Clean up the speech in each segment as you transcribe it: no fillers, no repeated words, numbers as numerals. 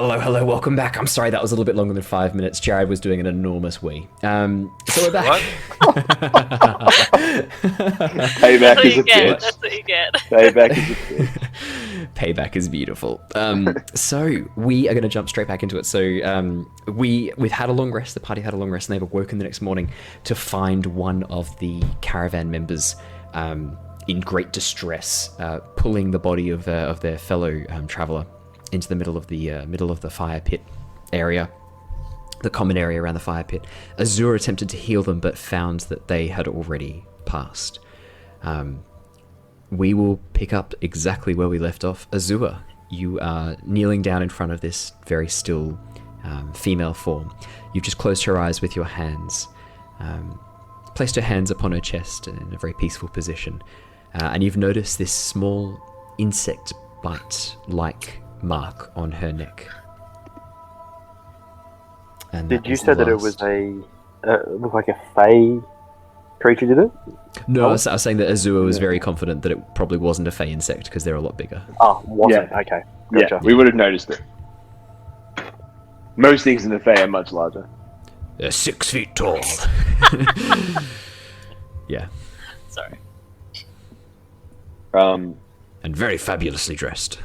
Hello, welcome back. I'm sorry that was a little bit longer than 5 minutes. Jared was doing an enormous wee. So we're back. Payback is a bitch. That's what you get. Payback is a bitch. Payback is beautiful. So we are going to jump straight back into it. So we've had a long rest. The party had a long rest, and they've awoken the next morning to find one of the caravan members in great distress, pulling the body of their fellow traveller into the middle of the fire pit area, the common area around the fire pit. Azure attempted to heal them, but found that they had already passed. We will pick up exactly where we left off. Azure, you are kneeling down in front of this very still female form. You've just closed her eyes with your hands, placed your hands upon her chest in a very peaceful position, and you've noticed this small insect bite-like mark on her neck. And did you say that it was looked like a fey creature, did it? No, I was saying that Azure was very confident that it probably wasn't a fey insect because they're a lot bigger. Oh, wasn't? Yeah. Okay. Gotcha. Yeah, we would have noticed it. Most things in the Fae are much larger. They're 6 feet tall. Yeah. Sorry. And very fabulously dressed.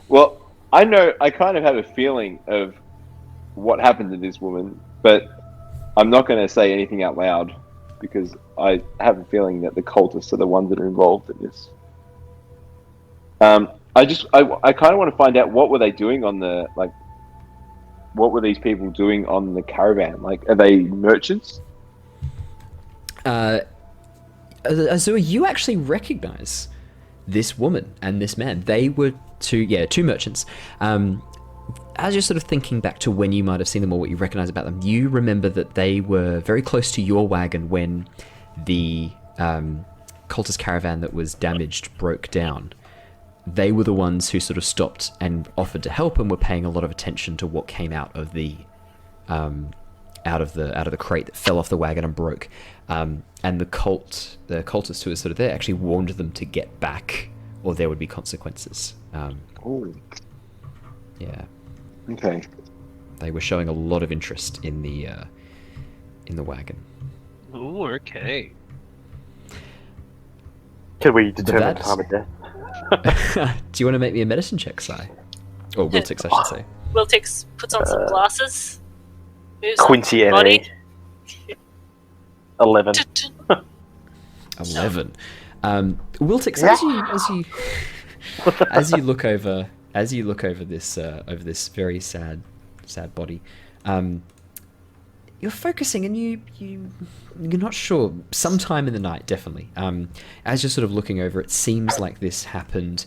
Well, I kind of have a feeling of what happened to this woman, but I'm not going to say anything out loud because I have a feeling that the cultists are the ones that are involved in this. I kind of want to find out what were they doing on the, like, what were these people doing on the caravan? Like, are they merchants? Azure, you actually recognize this woman and this man. They were two merchants. As you're sort of thinking back to when you might have seen them or what you recognize about them, you remember that they were very close to your wagon when the cultist caravan that was damaged broke down. They were the ones who sort of stopped and offered to help and were paying a lot of attention to what came out of the crate that fell off the wagon and broke. And the cultist who was sort of there actually warned them to get back or there would be consequences. Yeah. Okay. They were showing a lot of interest in the wagon. Ooh, okay. Can we determine the time of death? Do you want to make me a medicine check, Si? Or Wiltix, I should say. Wiltix puts on some glasses. Moves Quincy on the body. 11. 11. Wiltix, as you look over this very sad body, you're focusing and you're not sure. Sometime in the night, definitely. As you're sort of looking over, it seems like this happened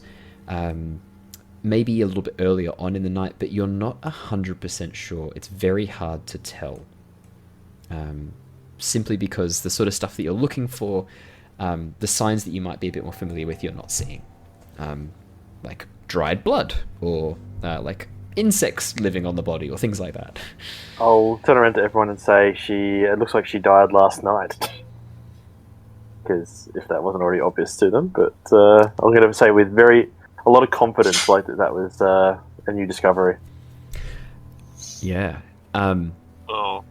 maybe a little bit earlier on in the night, but you're not 100% sure. It's very hard to tell. Simply because the sort of stuff that you're looking for, the signs that you might be a bit more familiar with, you're not seeing. Like dried blood, or like insects living on the body, or things like that. I'll turn around to everyone and say it looks like she died last night. Because if that wasn't already obvious to them, but I'm going to say with a lot of confidence, like that was a new discovery. Yeah. Oh.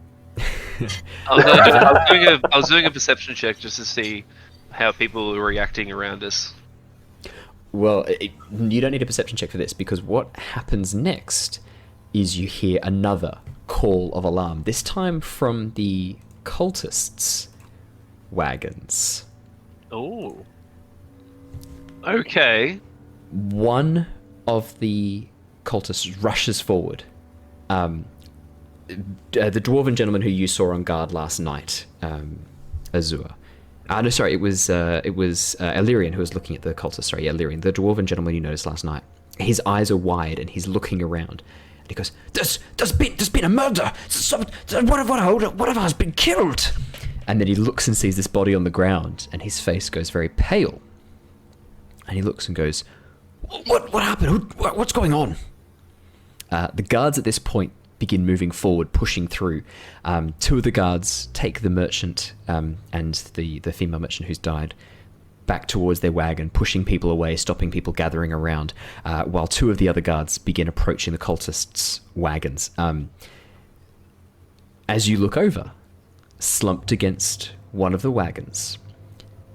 I was doing a perception check just to see how people were reacting around us. Well, you don't need a perception check for this, because what happens next is you hear another call of alarm, this time from the cultists' wagons. Oh. Okay. One of the cultists rushes forward. The dwarven gentleman who you saw on guard last night, Azure. No, sorry, it was Alerian who was looking at the cultist. Sorry, Alerian, the dwarven gentleman you noticed last night. His eyes are wide and he's looking around. And he goes, There's been a murder! One of us has been killed! And then he looks and sees this body on the ground, and his face goes very pale. And he looks and goes, What happened? What's going on? The guards at this point begin moving forward, pushing through. Two of the guards take the merchant and the female merchant who's died, back towards their wagon, pushing people away, stopping people gathering around, while two of the other guards begin approaching the cultists' wagons. As you look over, slumped against one of the wagons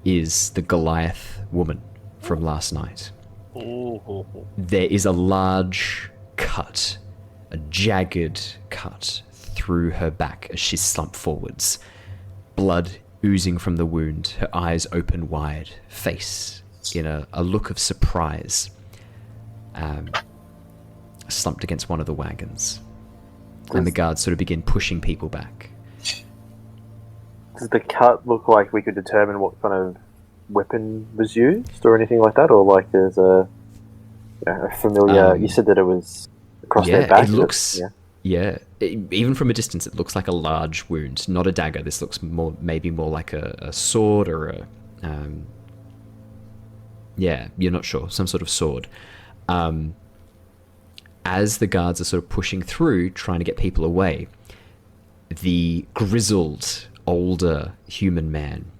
is the Goliath woman from last night. Ooh. There is a large cut, a jagged cut through her back as she's slumped forwards. Blood oozing from the wound, her eyes open wide, face in a look of surprise, slumped against one of the wagons. And the guards sort of begin pushing people back. Does the cut look like we could determine what kind of weapon was used or anything like that? Or like there's a familiar... you said that it was across their back? It looks... Even from a distance, it looks like a large wound, not a dagger. This looks maybe more like a sword or a... you're not sure. Some sort of sword. As the guards are sort of pushing through, trying to get people away, the grizzled, older human man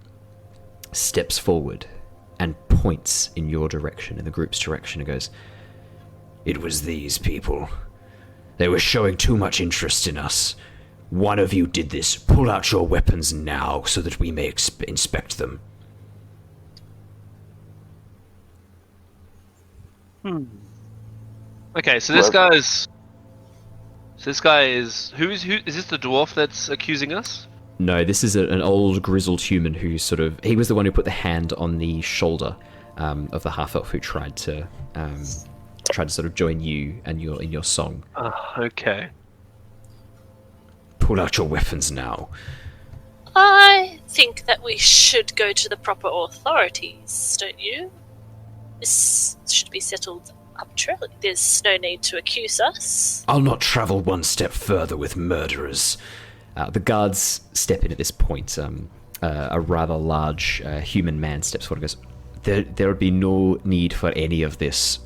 steps forward and points in your direction, in the group's direction, and goes, "It was these people. They were showing too much interest in us. One of you did this. Pull out your weapons now so that we may inspect them." Okay, so this guy is. Who is this the dwarf that's accusing us? No, this is an old grizzled human who he was the one who put the hand on the shoulder of the half elf who tried to sort of join you and in your song. Okay. Pull out your weapons now. I think that we should go to the proper authorities, don't you? This should be settled arbitrarily. There's no need to accuse us. I'll not travel one step further with murderers. The guards step in at this point. A rather large human man steps forward and goes, There would be no need for any of this.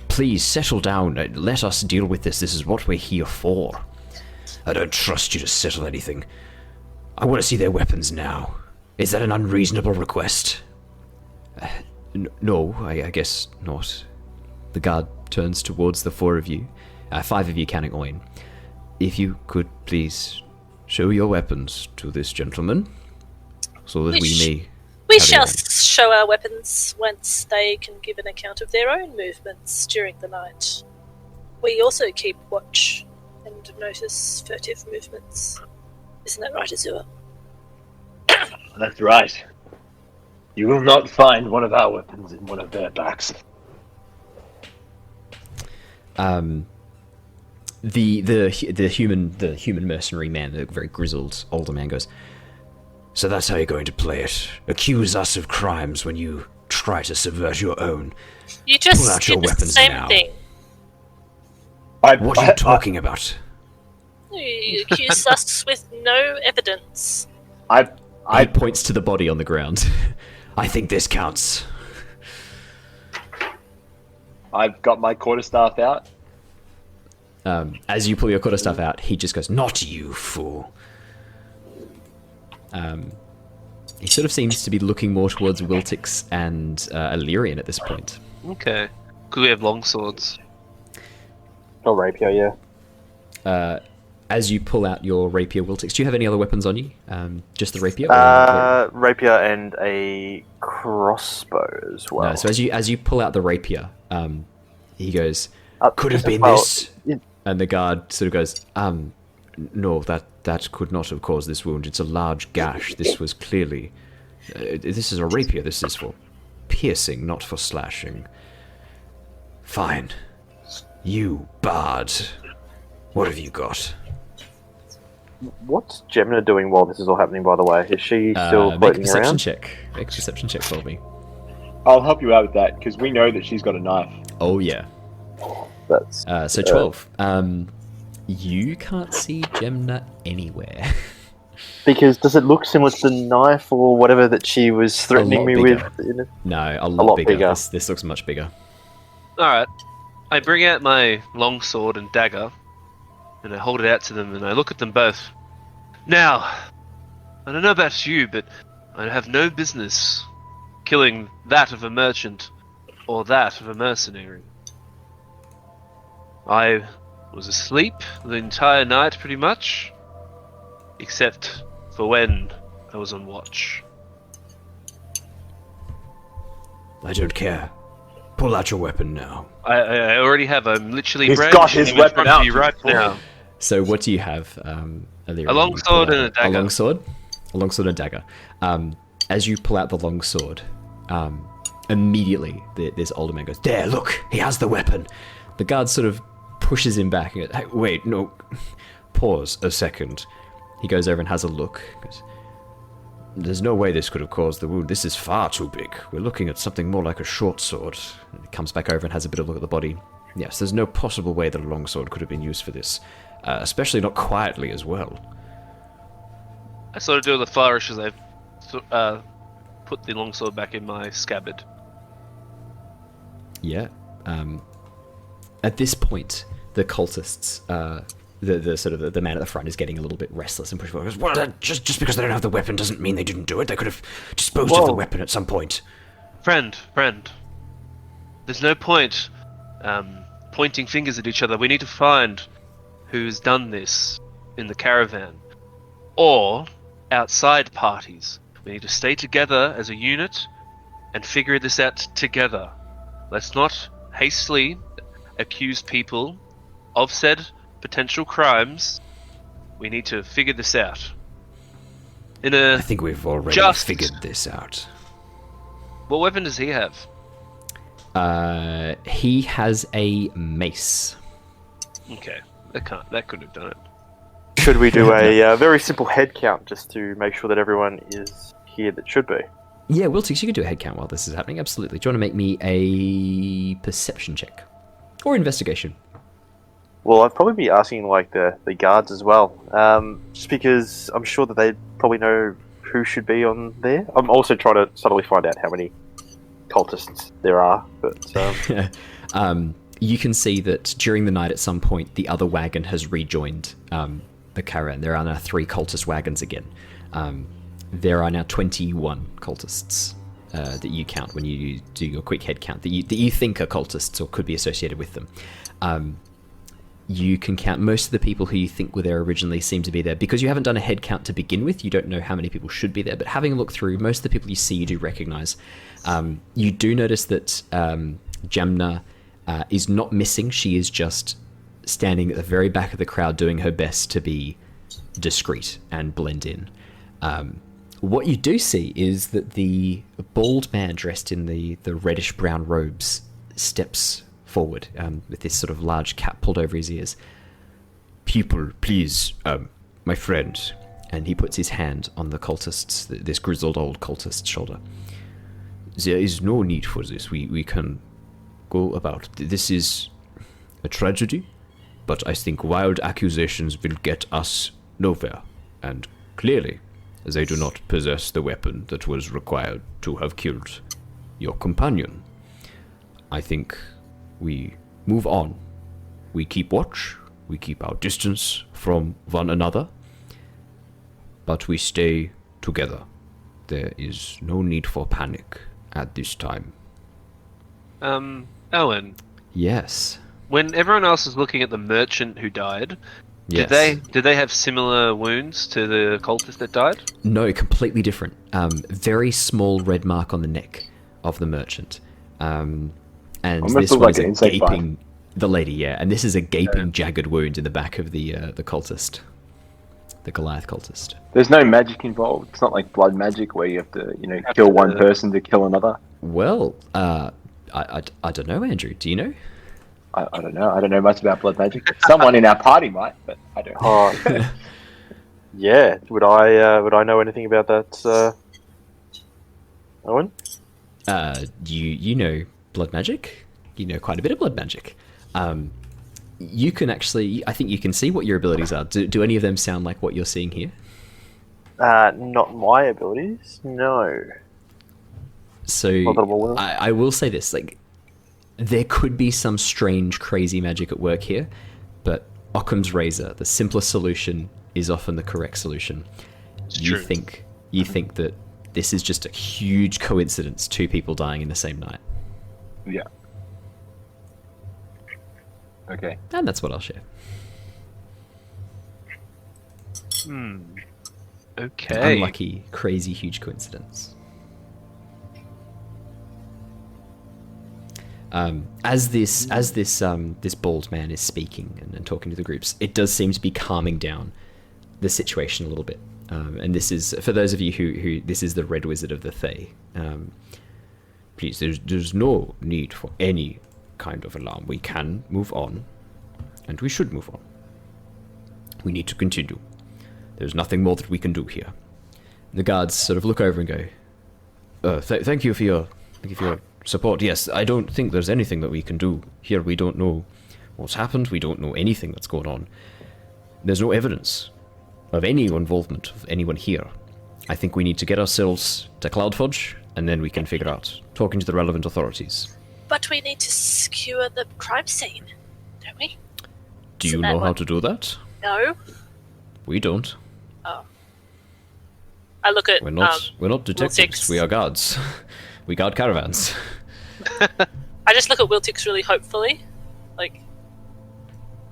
Please settle down. Let us deal with this. This is what we're here for. I don't trust you to settle anything. I want to see their weapons now. Is that an unreasonable request? No, I guess not. The guard turns towards the four of you, 5 of you counting Owen. If you could please show your weapons to this gentleman, so that we may... We shall show our weapons once they can give an account of their own movements during the night. We also keep watch and notice furtive movements. Isn't that right, Azure? That's right. You will not find one of our weapons in one of their backs. The human mercenary man, the very grizzled older man, goes, "So that's how you're going to play it? Accuse us of crimes when you try to subvert your own? You just Pull out your did the weapons same now." thing. What are you talking about? You accused us with no evidence. He points to the body on the ground. I think this counts. I've got my quarterstaff out. As you pull your quarterstaff out, he just goes, "Not you, fool." He sort of seems to be looking more towards Wiltix and Alerian at this point. Okay. Could we have long swords? Or rapier, yeah. As you pull out your rapier, Wiltix, do you have any other weapons on you? Just the rapier? Rapier and a crossbow as well. No, so as you pull out the rapier, he goes, "Could have been well, this." And the guard sort of goes, "No, that could not have caused this wound. It's a large gash. This was clearly... this is a rapier. This is for piercing, not for slashing." "Fine. You, Bard. What have you got?" What's Gemna doing while this is all happening, by the way? Is she still Make a floating perception around? check. Make a perception check for me. I'll help you out with that, because we know that she's got a knife. Oh, yeah. That's... So 12. You can't see Gemna anywhere. Because does it look similar to the knife or whatever that she was threatening me bigger. with? No, a lot bigger. bigger. This looks much bigger. Alright. I bring out my long sword and dagger, and I hold it out to them, and I look at them both. Now, I don't know about you, but I have no business killing that of a merchant or that of a mercenary. I was asleep the entire night, pretty much, except for when I was on watch. I don't care. Pull out your weapon now. I already have. I'm literally He's brandishing got his it in weapon front of out. you right now. So what do you have, Alerian? A long sword and a dagger. A long sword? A long sword and a dagger. As you pull out the long sword, immediately this older man goes, "There, look, he has the weapon." The guard sort of pushes him back and goes, "Hey, wait, no, pause a second." He goes over and has a look. Goes, "There's no way this could have caused the wound. This is far too big. We're looking at something more like a short sword." And he comes back over and has a bit of a look at the body. "Yes, there's no possible way that a long sword could have been used for this, especially not quietly as well." I sort of do the flourish as I put the longsword back in my scabbard. Yeah. At this point, the cultists, the sort of the man at the front is getting a little bit restless and pushing forward. He goes, "Well, just because they don't have the weapon doesn't mean they didn't do it. They could have disposed of the weapon at some point." Friend. There's no point pointing fingers at each other. We need to find who's done this in the caravan or outside parties. We need to stay together as a unit and figure this out together. Let's not hastily accuse people of said potential crimes. We need to figure this out. I think we've already figured this out. What weapon does he have? He has a mace. Okay, that could have done it. Should we do a very simple head count just to make sure that everyone is here that should be? Yeah, Wiltix, you can do a head count while this is happening. Absolutely. Do you want to make me a perception check or investigation? Well, I'd probably be asking like the guards as well, just because I'm sure that they probably know who should be on there. I'm also trying to subtly find out how many cultists there are, but you can see that during the night at some point the other wagon has rejoined the caravan. There are now 3 cultist wagons again. There are now 21 cultists that you count when you do your quick head count that you think are cultists or could be associated with them. You can count most of the people who you think were there originally seem to be there. Because you haven't done a head count to begin with, you don't know how many people should be there, but having a look through, most of the people you see you do recognize. You do notice that Jamna is not missing. She is just standing at the very back of the crowd doing her best to be discreet and blend in. What you do see is that the bald man dressed in the reddish-brown robes steps forward with this sort of large cap pulled over his ears. "People, please, my friend." And he puts his hand on the cultist's, this grizzled old cultist's shoulder. "There is no need for this. We can go about. This is a tragedy, but I think wild accusations will get us nowhere. And clearly, they do not possess the weapon that was required to have killed your companion. I think we move on. We keep watch. We keep our distance from one another. But we stay together. There is no need for panic at this time." Owen. Yes. When everyone else was looking at the merchant who died, Yes. did they have similar wounds to the cultist that died? No, completely different. Very small red mark on the neck of the merchant. And Almost this look one like is an a insect bite. gaping... The lady, yeah. And this is a gaping, jagged wound in the back of the cultist. The Goliath cultist. There's no magic involved. It's not like blood magic where you have to, kill one person to kill another. Well, I don't know, Andrew. Do you know? I don't know. I don't know much about blood magic. Someone in our party might, but I don't. Oh, yeah. Would I know anything about that, Owen? You know blood magic. You know quite a bit of blood magic. You can actually, I think you can see what your abilities are. Do any of them sound like what you're seeing here? Not my abilities. No. So Not that I'm aware of. I will say this: like, there could be some strange, crazy magic at work here, but Occam's razor, the simplest solution is often the correct solution. You true. think that This is just a huge coincidence, 2 people dying in the same night. Yeah. Okay. And that's what I'll share. Okay. Unlucky, crazy, huge coincidence. As this bald man is speaking and talking to the groups, it does seem to be calming down the situation a little bit. And this is, for those of you who this is the Red Wizard of the Thay. Please, there's no need for any kind of alarm. We can move on, and we should move on. We need to continue. There's nothing more that we can do here. The guards sort of look over and go, thank you for your support. Yes, I don't think there's anything that we can do here. We don't know what's happened. We don't know anything that's going on. There's no evidence of any involvement of anyone here. I think we need to get ourselves to Cloudfudge, and then we can figure out, talking to the relevant authorities. But we need to secure the crime scene, don't we? Do you know how to do that? No. We don't. Oh. I look at We're not detectives. Wiltix. We are guards. We guard caravans. I just look at Wiltix really hopefully. Like,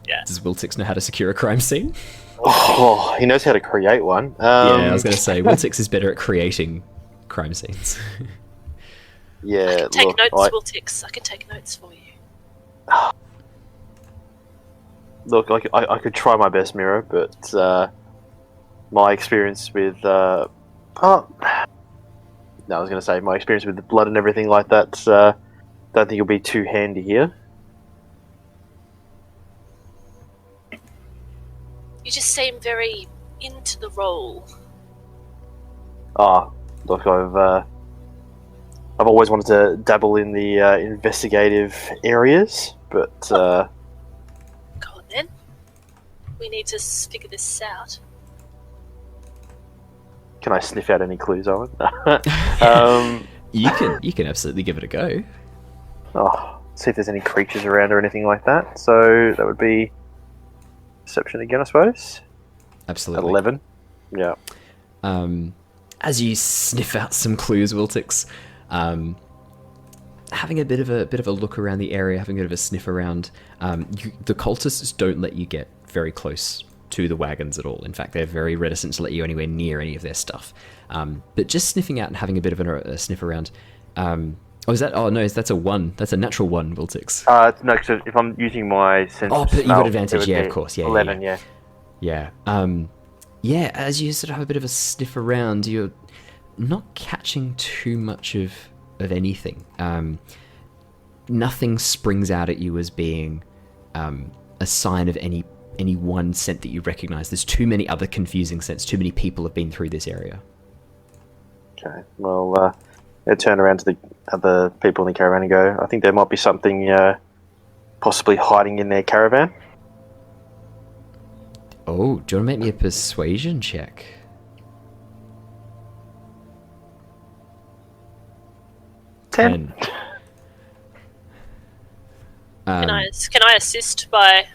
yeah. Does Wiltix know how to secure a crime scene? Oh, he knows how to create one. Yeah, I was going to say, Wiltix is better at creating crime scenes. Yeah, I can take notes, Wiltix. I can take notes for you. Look, I could try my best, Mira, but my experience with no, I was going to say my experience with the blood and everything like that. Don't think it'll be too handy here. You just seem very into the role. Look, I've always wanted to dabble in the investigative areas, but Go on then. We need to figure this out. Can I sniff out any clues, Owen? You can absolutely give it a go. See if there's any creatures around or anything like that. So that would be perception again, I suppose. Absolutely. At 11. Yeah. As you sniff out some clues, Wiltix, having a bit of a look around the area, having a bit of a sniff around, the cultists don't let you get very close to the wagons at all. In fact, they're very reticent to let you anywhere near any of their stuff. But just sniffing out and having a bit of a sniff around. That's a 1. That's a natural 1, Wiltix. No, because if I'm using my sense of but you smell, got advantage. it would Yeah, be of course. Yeah, 11, yeah. Yeah, as you sort of have a bit of a sniff around, you're not catching too much of anything. Nothing springs out at you as being a sign of any one scent that you recognize. There's too many other confusing scents. Too many people have been through this area. Okay, well, I turn around to the other people in the caravan and go, I think there might be something possibly hiding in their caravan. Oh, do you want to make me a persuasion check? 10. Can I assist by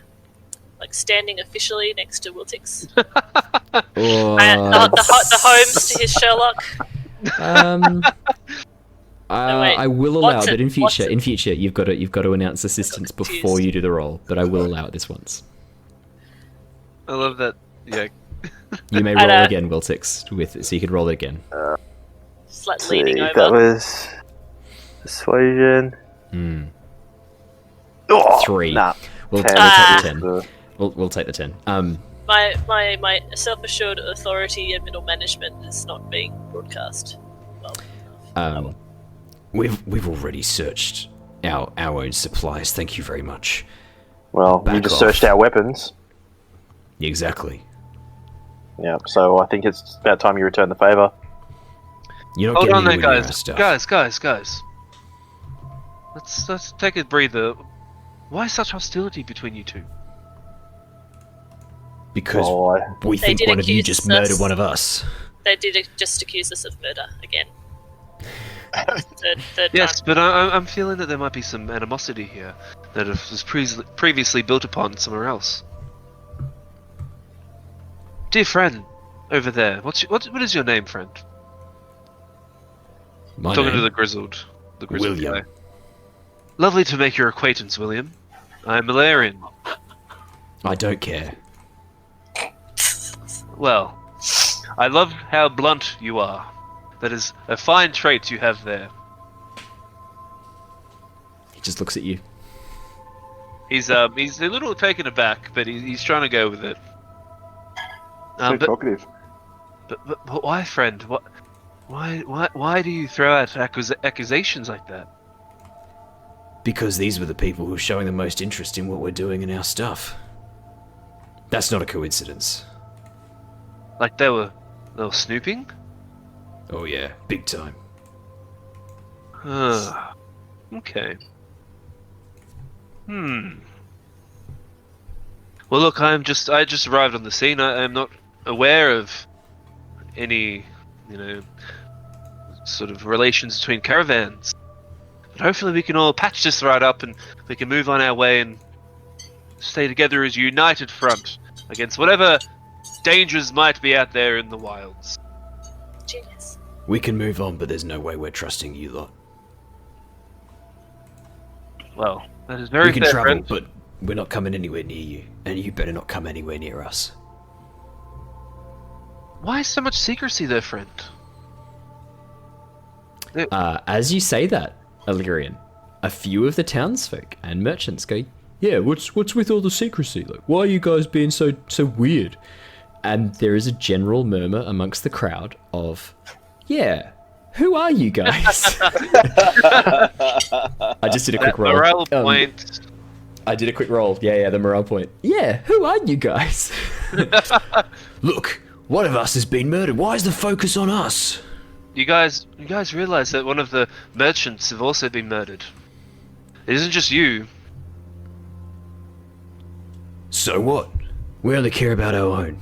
standing officially next to Wiltix? The Holmes to his Sherlock. I will allow, Watson, but in future, Watson. you've got to announce assistance before you do the roll. But I will allow it this once. I love that. Yeah. You may roll again, Wiltix, so you can roll it again. Just leaning over. That was persuasion. 3. Nah. We'll 10. take the 10. We'll take the 10. My self-assured authority and middle management is not being broadcast well enough. We've already searched our own supplies. Thank you very much. Well, Back you just off. searched our weapons. Exactly. Yeah, so I think it's about time you return the favour. You're not Hold getting on there, anywhere near our stuff. guys. Let's take a breather. Why such hostility between you two? Because we They think did one of you accuse just us. murdered one of us. They did just accuse us of murder again. Third Yes, time. but I'm feeling that there might be some animosity here that was previously built upon somewhere else. Dear friend, over there, what is your name, friend? My Talking to name? the grizzled William. guy. Lovely to make your acquaintance, William. I'm Alerian. I don't care. Well, I love how blunt you are. That is a fine trait you have there. He just looks at you. He's a little taken aback, but he's trying to go with it. So But talkative. why, friend? Why do you throw out accusations like that? Because these were the people who were showing the most interest in what we're doing in our stuff. That's not a coincidence. Like they were snooping? Oh yeah, big time. Okay. Well, look, I just arrived on the scene. I'm not aware of any, sort of relations between caravans. But hopefully we can all patch this right up and we can move on our way and stay together as a united front against whatever dangers might be out there in the wilds. Genius. We can move on, but there's no way we're trusting you lot. Well, that is very We can fair, travel, friend. but we're not coming anywhere near you, and you better not come anywhere near us. Why so much secrecy there, friend? As you say that, Alerian, a few of the townsfolk and merchants go, "Yeah, what's with all the secrecy? Like, why are you guys being so weird?" And there is a general murmur amongst the crowd of, "Yeah, who are you guys?" I just did a quick roll. Morale point. I did a quick roll. Yeah, the morale point. Yeah, who are you guys? Look, one of us has been murdered. Why is the focus on us? You guys realize that one of the merchants have also been murdered. It isn't just you. So what? We only care about our own.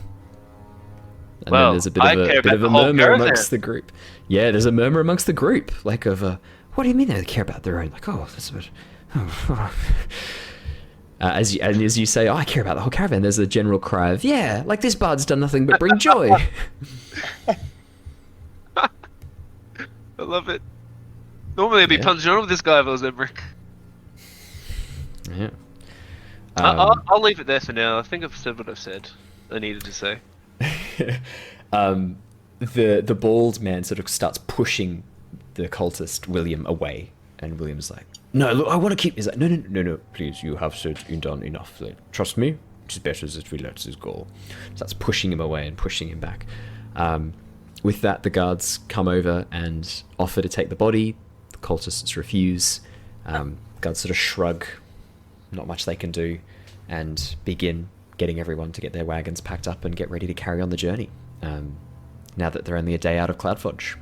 And Well, then there's a bit I of care a, bit about of the a whole murmur caravan. amongst the group. Yeah, there's a murmur amongst the group. Like of, what do you mean they care about their own? Like, oh, that's a bit... as you say, I care about the whole caravan, there's a general cry of, yeah, like this bard's done nothing but bring joy. I love it. Normally I'd be Yeah. punching on with this guy if I was Emeric. Yeah. I'll leave it there for now. I think I've said what I've said. I needed to say. The bald man sort of starts pushing the cultist William away, and William's like, "No, look, I want to keep." He's like, "No, please, you have said and done enough. Like, trust me, it's better if we let this go." Starts pushing him away and pushing him back. With that, the guards come over and offer to take the body. The cultists refuse. Guards sort of shrug. Not much they can do, and begin getting everyone to get their wagons packed up and get ready to carry on the journey. Now that they're only a day out of Cloudforge.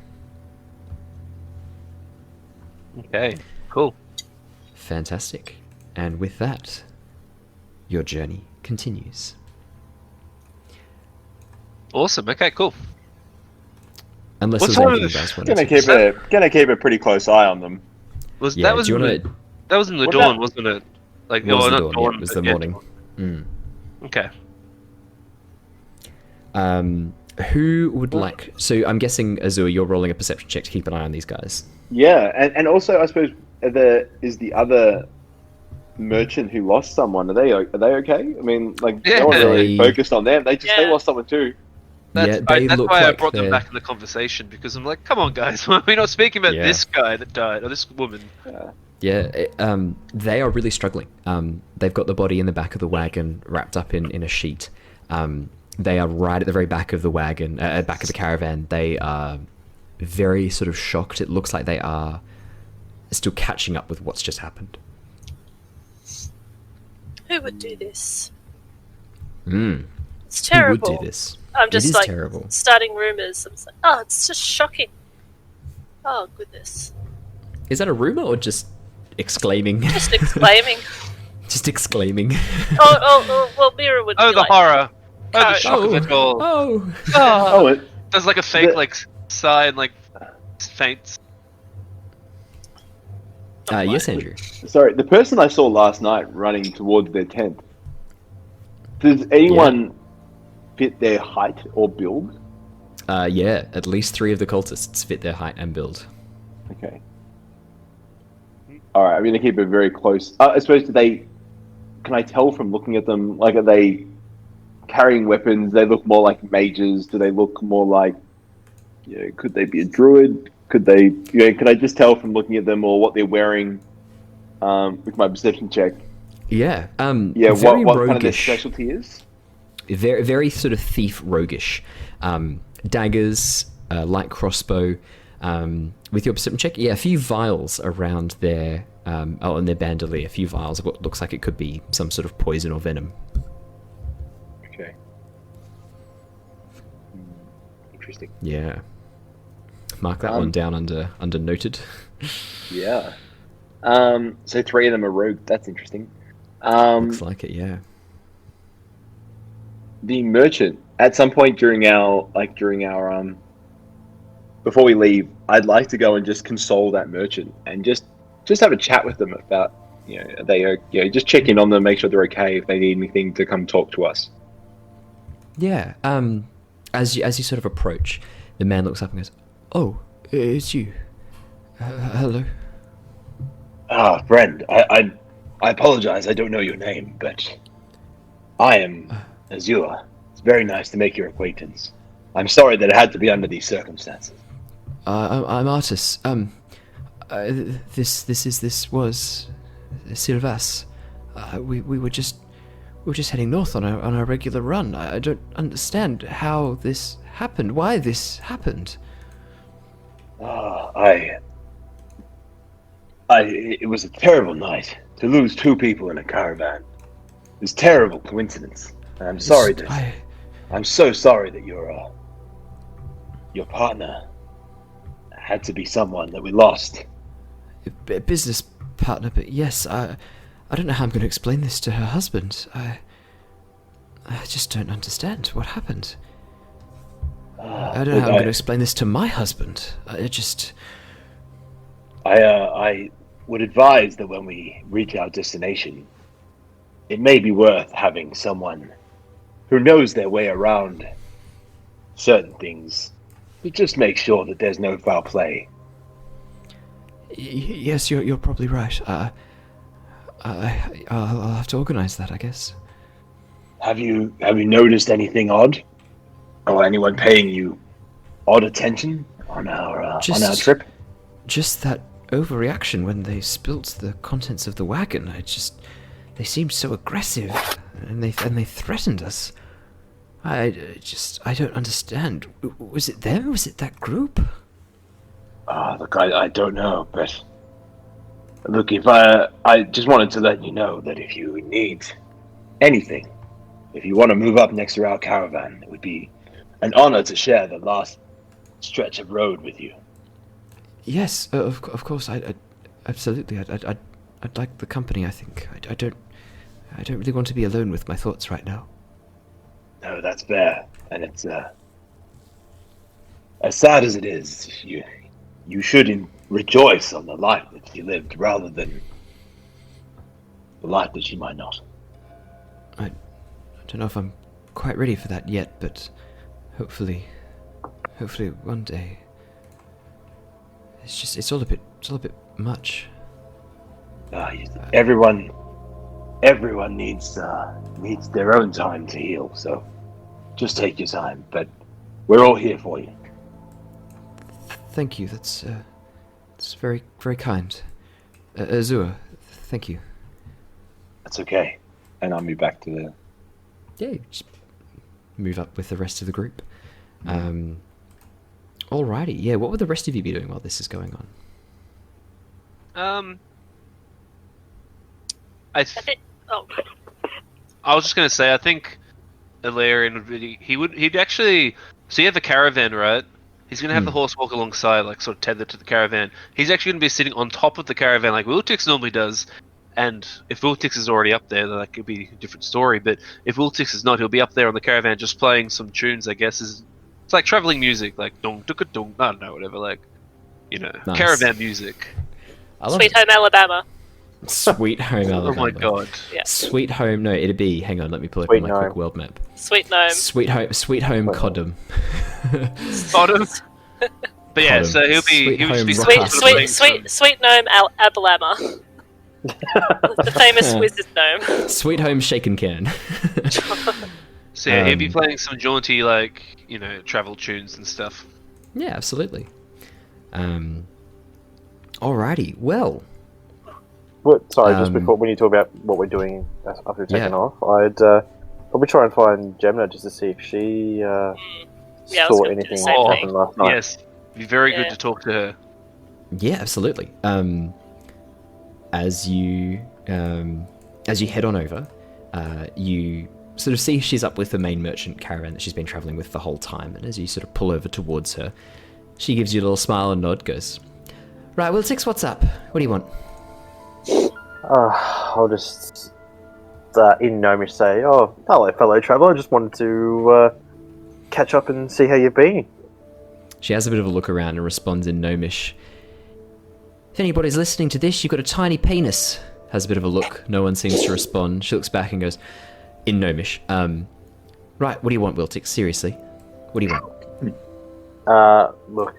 Okay, cool. Fantastic. And with that, your journey continues. Awesome. Okay, cool. Unless What there's time anything you is- guys want Gonna keep a pretty close eye on them. Yeah, That was do you in want the, that was in the What dawn, about- wasn't it? Like, It was the not dawn, yeah, it was the but yeah, morning. dawn. Okay. Who would like... So I'm guessing, Azure, you're rolling a perception check to keep an eye on these guys. Yeah, and also I suppose is the other merchant who lost someone. Are they okay? I mean, like no one really They- focused on them. They lost someone too. That's they that's look why I like brought them they're- back in the conversation, because I'm like, come on, guys, why are we not speaking about Yeah. this guy that died, or this woman? Yeah, they are really struggling. They've got the body in the back of the wagon, wrapped up in a sheet. They are right at the very back of the wagon, back of the caravan. They are very sort of shocked. It looks like they are still catching up with what's just happened. Who would do this? It's It's Who terrible. would do this? I'm just it is like terrible. starting rumors. I'm just like, oh, it's just shocking. Oh goodness. Is that a rumor or just exclaiming? Just exclaiming. Just exclaiming. Well, Mira would Oh, be the like, horror! Oh, the Courage. shock of it all! Oh. Oh, Oh, there's like a fake the- like sigh and like faints. Yes, Andrew. sorry. The person I saw last night running towards their tent. Does anyone fit their height or build? Yeah, at least 3 of the cultists fit their height and build. Okay. All right, I'm going to keep it very close. I suppose can I tell from looking at them, like, are they carrying weapons? They look more like mages. Do they look more like, could they be a druid? Could they, could I just tell from looking at them or what they're wearing with my perception check? Yeah. Yeah, very what kind of their roguish. specialty is? Very, very sort of thief roguish. Daggers, light crossbow. With your perception check, a few vials around their in their bandolier. A few vials of what looks like it could be some sort of poison or venom. Okay. Interesting. Yeah. Mark that one down under noted. Yeah. So 3 of them are rogue. That's interesting. Looks like it, yeah. The merchant, at some point during our before we leave, I'd like to go and just console that merchant and just have a chat with them about, they are, just check in on them, make sure they're okay, if they need anything to come talk to us. Yeah. As you sort of approach, the man looks up and goes, "Oh, it's you. Hello." Ah, friend, I apologize, I don't know your name, but I am Azure. It's very nice to make your acquaintance. I'm sorry that it had to be under these circumstances. I'm Artis. This was Sylvas. We were just heading north on our regular run. I don't understand how this happened. Why this happened? It was a terrible night. To lose 2 people in a caravan is a terrible coincidence. And I'm sorry I'm so sorry that your partner had to be someone that we lost. A business partner, but yes, I don't know how I'm going to explain this to her husband. I just don't understand what happened. I don't know how I'm going to explain this to my husband. I would advise that when we reach our destination, it may be worth having someone who knows their way around certain things to just make sure that there's no foul play. Yes, you're probably right. I'll have to organize that, I guess. Have you noticed anything odd, or anyone paying you odd attention on our trip? Just that overreaction when they spilt the contents of the wagon. They seemed so aggressive, and they threatened us. I don't understand. Was it them? Was it that group? Look, I don't know, but look, if I just wanted to let you know that if you need anything, if you want to move up next to our caravan, it would be an honor to share the last stretch of road with you. Yes, of course. I absolutely. I'd like the company. I think I don't really want to be alone with my thoughts right now. No, that's fair, and it's as sad as it is. You should rejoice on the life that she lived rather than the life that she might not. I don't know if I'm quite ready for that yet, but hopefully one day. It's all a bit much. Everyone needs their own time to heal, so just take your time. But we're all here for you. Thank you. That's very, very kind. Azure, thank you. That's okay. And I'll be back to the... Yeah, just move up with the rest of the group. Alrighty, yeah, what would the rest of you be doing while this is going on? I think. Oh, I was just gonna say, I think Alerian would really, he'd actually, so you have a caravan, right? He's gonna have the horse walk alongside, like sort of tethered to the caravan. He's actually gonna be sitting on top of the caravan like Wiltix normally does. And if Wiltix is already up there, then that could be a different story. But if Wiltix is not, he'll be up there on the caravan just playing some tunes, I guess. It's like traveling music, like dong dong dong, I don't know, whatever, like, Nice. caravan music. Sweet Home Alabama. Sweet Home Alabama. Oh my god. Yeah. Sweet Home, no, it'd be, hang on, let me pull up Sweet my Gnome. quick world map. Sweet Gnome. Sweet Home Codham. Bottom. But yeah, Hold so him. he'll Sweet just home be rock Sweet, Rock sweet, sweet, sweet gnome Abalama. The famous wizard gnome. Sweet home shaken can. So yeah, he'll be Um, playing some jaunty, like, travel tunes and stuff. Yeah, absolutely. Alrighty, well. Sorry, just before when you talk about what we're doing after we've taken off, I'd probably try and find Gemna just to see if she Yeah, I was saw gonna do the anything same happen thing. last night. Yes, be very good Yeah. to talk to her. Yeah, absolutely. As you head on over, you sort of see she's up with the main merchant caravan that she's been traveling with the whole time, and as you sort of pull over towards her, she gives you a little smile and nod, goes, "Right, Wiltix, what's up? What do you want?" I'll just in Gnomish say, "Oh, hello, fellow traveller. I just wanted to catch up and see how you've been." She has a bit of a look around and responds in Gnomish. "If anybody's listening to this, you've got a tiny penis." Has a bit of a look. No one seems to respond. She looks back and goes, in Gnomish, "Right, what do you want, Wiltix? Seriously. What do you want?" Look,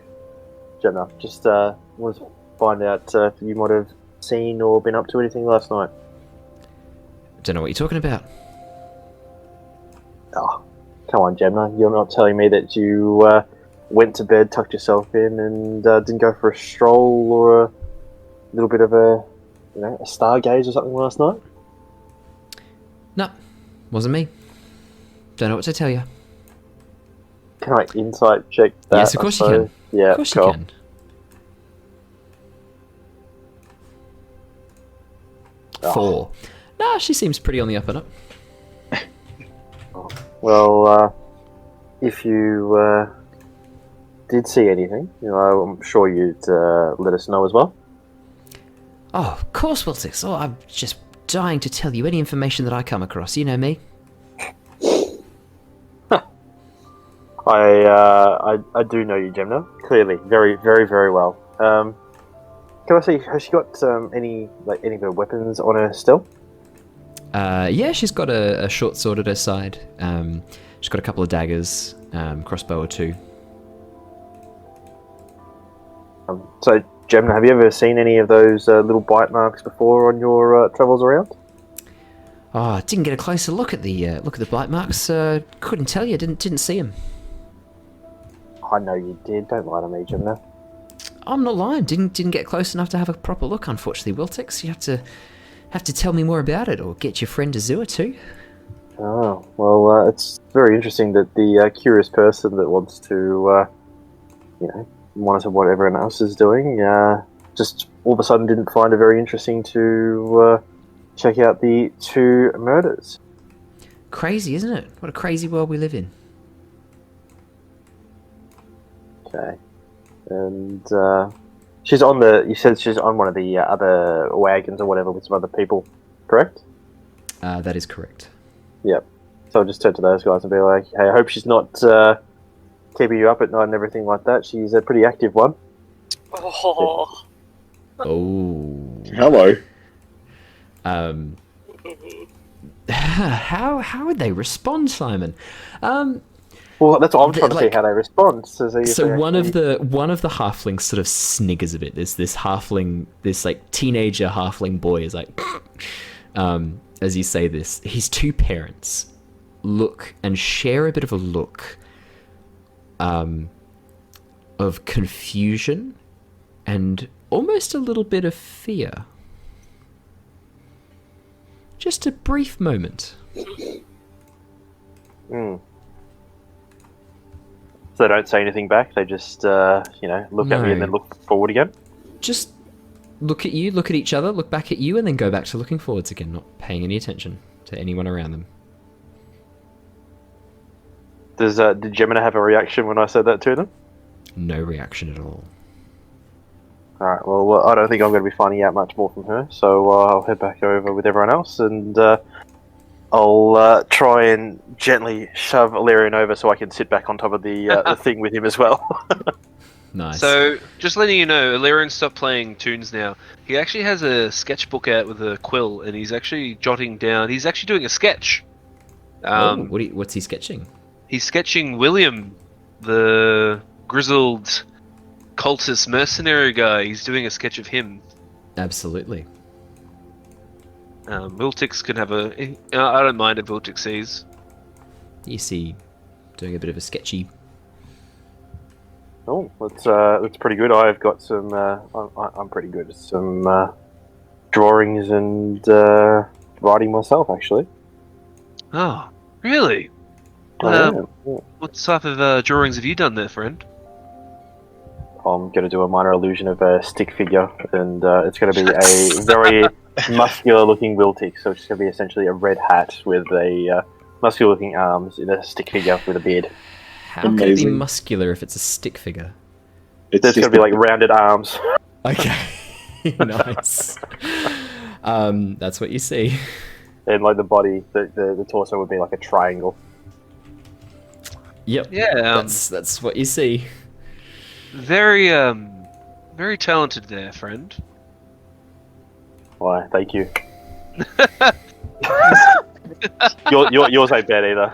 Gemna, just want to find out if you might have seen or been up to anything last night. Don't know what you're talking about. Oh, come on, Gemna. You're not telling me that you went to bed, tucked yourself in, and didn't go for a stroll or a little bit of a stargaze or something last night? No, wasn't me. Don't know what to tell you. Can I insight check that? Yes, of course you can. Yeah, Of course cool. you can. Oh. 4. Nah, she seems pretty on the up and up. Well, if you did see anything, I'm sure you'd let us know as well. Oh, of course, Wiltix. Oh, I'm just dying to tell you any information that I come across. You know me. I do know you, Gemna. Clearly, very, very, very well. Can I see? Has she got any of her weapons on her still? Yeah, she's got a short sword at her side. She's got a couple of daggers, crossbow or 2. So, Gemna, have you ever seen any of those little bite marks before on your travels around? Oh, I didn't get a closer look at the bite marks. Couldn't tell you. Didn't see them. I know you did. Don't lie to me, Gemna. I'm not lying. Didn't get close enough to have a proper look. Unfortunately, Wiltix, you have to tell me more about it, or get your friend Azure too. Oh, well, it's very interesting that the curious person that wants to, monitor what everyone else is doing, just all of a sudden didn't find it very interesting to check out the 2 murders. Crazy, isn't it? What a crazy world we live in. Okay. And she's on you said she's on one of the other wagons or whatever with some other people, correct? That is correct. Yep. So I'll just turn to those guys and be like, hey, I hope she's not keeping you up at night and everything like that. She's a pretty active one. Oh. Oh. Hello. How would they respond, Simon? Well, that's what I'm trying to see how they respond. So one of the halflings sort of sniggers a bit. There's this halfling, this like teenager halfling boy is like, as you say this, his 2 parents look and share a bit of a look, of confusion and almost a little bit of fear. Just a brief moment. Mm. So they don't say anything back. They just, look at me and then look forward again. Just look at you, look at each other, look back at you, and then go back to looking forwards again, not paying any attention to anyone around them. Did Gemina have a reaction when I said that to them? No reaction at all. Alright, well, I don't think I'm going to be finding out much more from her, so I'll head back over with everyone else, and I'll try and gently shove Alerian over so I can sit back on top of the thing with him as well. Nice. So, just letting you know, Alerian stopped playing tunes now. He actually has a sketchbook out with a quill, and he's actually jotting down. He's actually doing a sketch. What's he sketching? He's sketching William, the grizzled cultist mercenary guy. He's doing a sketch of him. Absolutely. Wiltix can have a. I don't mind if Wiltix sees. You see, doing a bit of a sketchy. Oh, that's pretty good. I've got some. I'm pretty good at some drawings and writing myself, actually. Oh, really? Yeah. What type of drawings have you done there, friend? I'm going to do a minor illusion of a stick figure, and it's going to be a very muscular-looking Wiltix. So it's going to be essentially a red hat with a muscular-looking arms in a stick figure with a beard. How can it be muscular if it's a stick figure? It's going to be like rounded arms. Okay, nice. That's what you see. And like the body, the torso would be like a triangle. Yep. Yeah. That's what you see. Very very talented there, friend. Why? Thank you. Yours ain't bad either.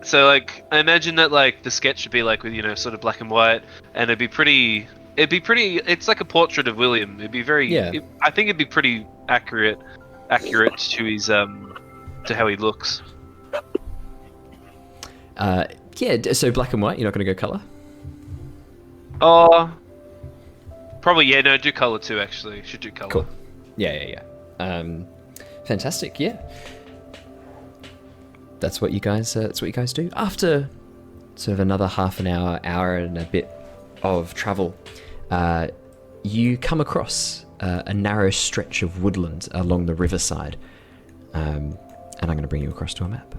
So like, I imagine that like the sketch should be like with sort of black and white, and it'd be pretty. It's like a portrait of William. It'd be very. Yeah. I think it'd be pretty accurate to his to how he looks. Yeah. So black and white. You're not going to go color. Oh, probably yeah. No, do color too. Actually, should do color. Cool. Yeah. Fantastic. Yeah. That's what you guys do. After sort of another half an hour and a bit of travel, you come across a narrow stretch of woodland along the riverside, and I'm going to bring you across to a map.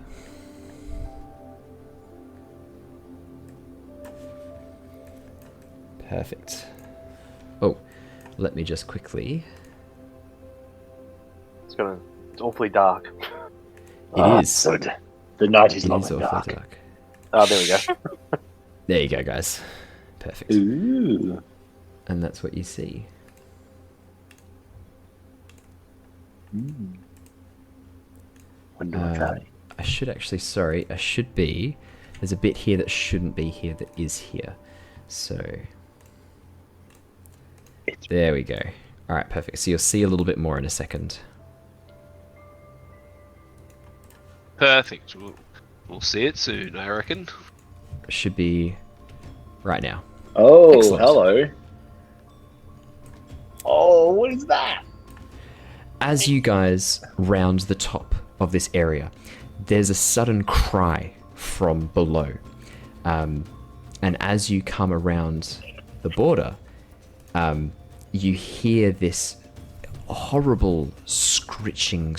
Perfect. Oh, let me just quickly. It's awfully dark. It is. So the night is It long is and awfully dark. dark. Oh, there we go. There you go, guys. Perfect. Ooh. And that's what you see. Wonder what's happening. I should be. There's a bit here that shouldn't be here that is here. So. There we go. Alright, perfect. So you'll see a little bit more in a second. Perfect. We'll see it soon, I reckon. Should be right now. Oh, Excellent. hello. Oh, what is that? As you guys round the top of this area, there's a sudden cry from below. And as you come around the border, you hear this horrible scratching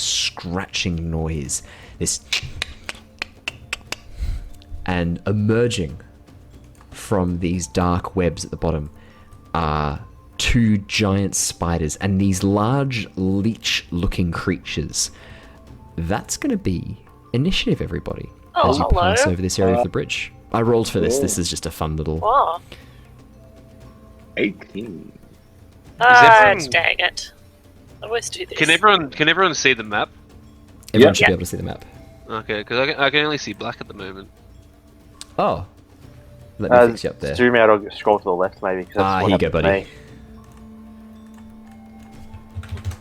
noise. This, and emerging from these dark webs at the bottom are two giant spiders and these large leech-looking creatures. That's going to be initiative, everybody, as you hello. pass over this area of the bridge. I rolled for this. This is just a fun little... Oh, 18. everyone- dang it. I always do this. Can everyone see the map? Everyone should Yeah. be able to see the map. Okay, because I can only see black at the moment. Oh. Let me fix you up there. Zoom out or scroll to the left, maybe. 'Cause that's what Here you go, happened to buddy. me.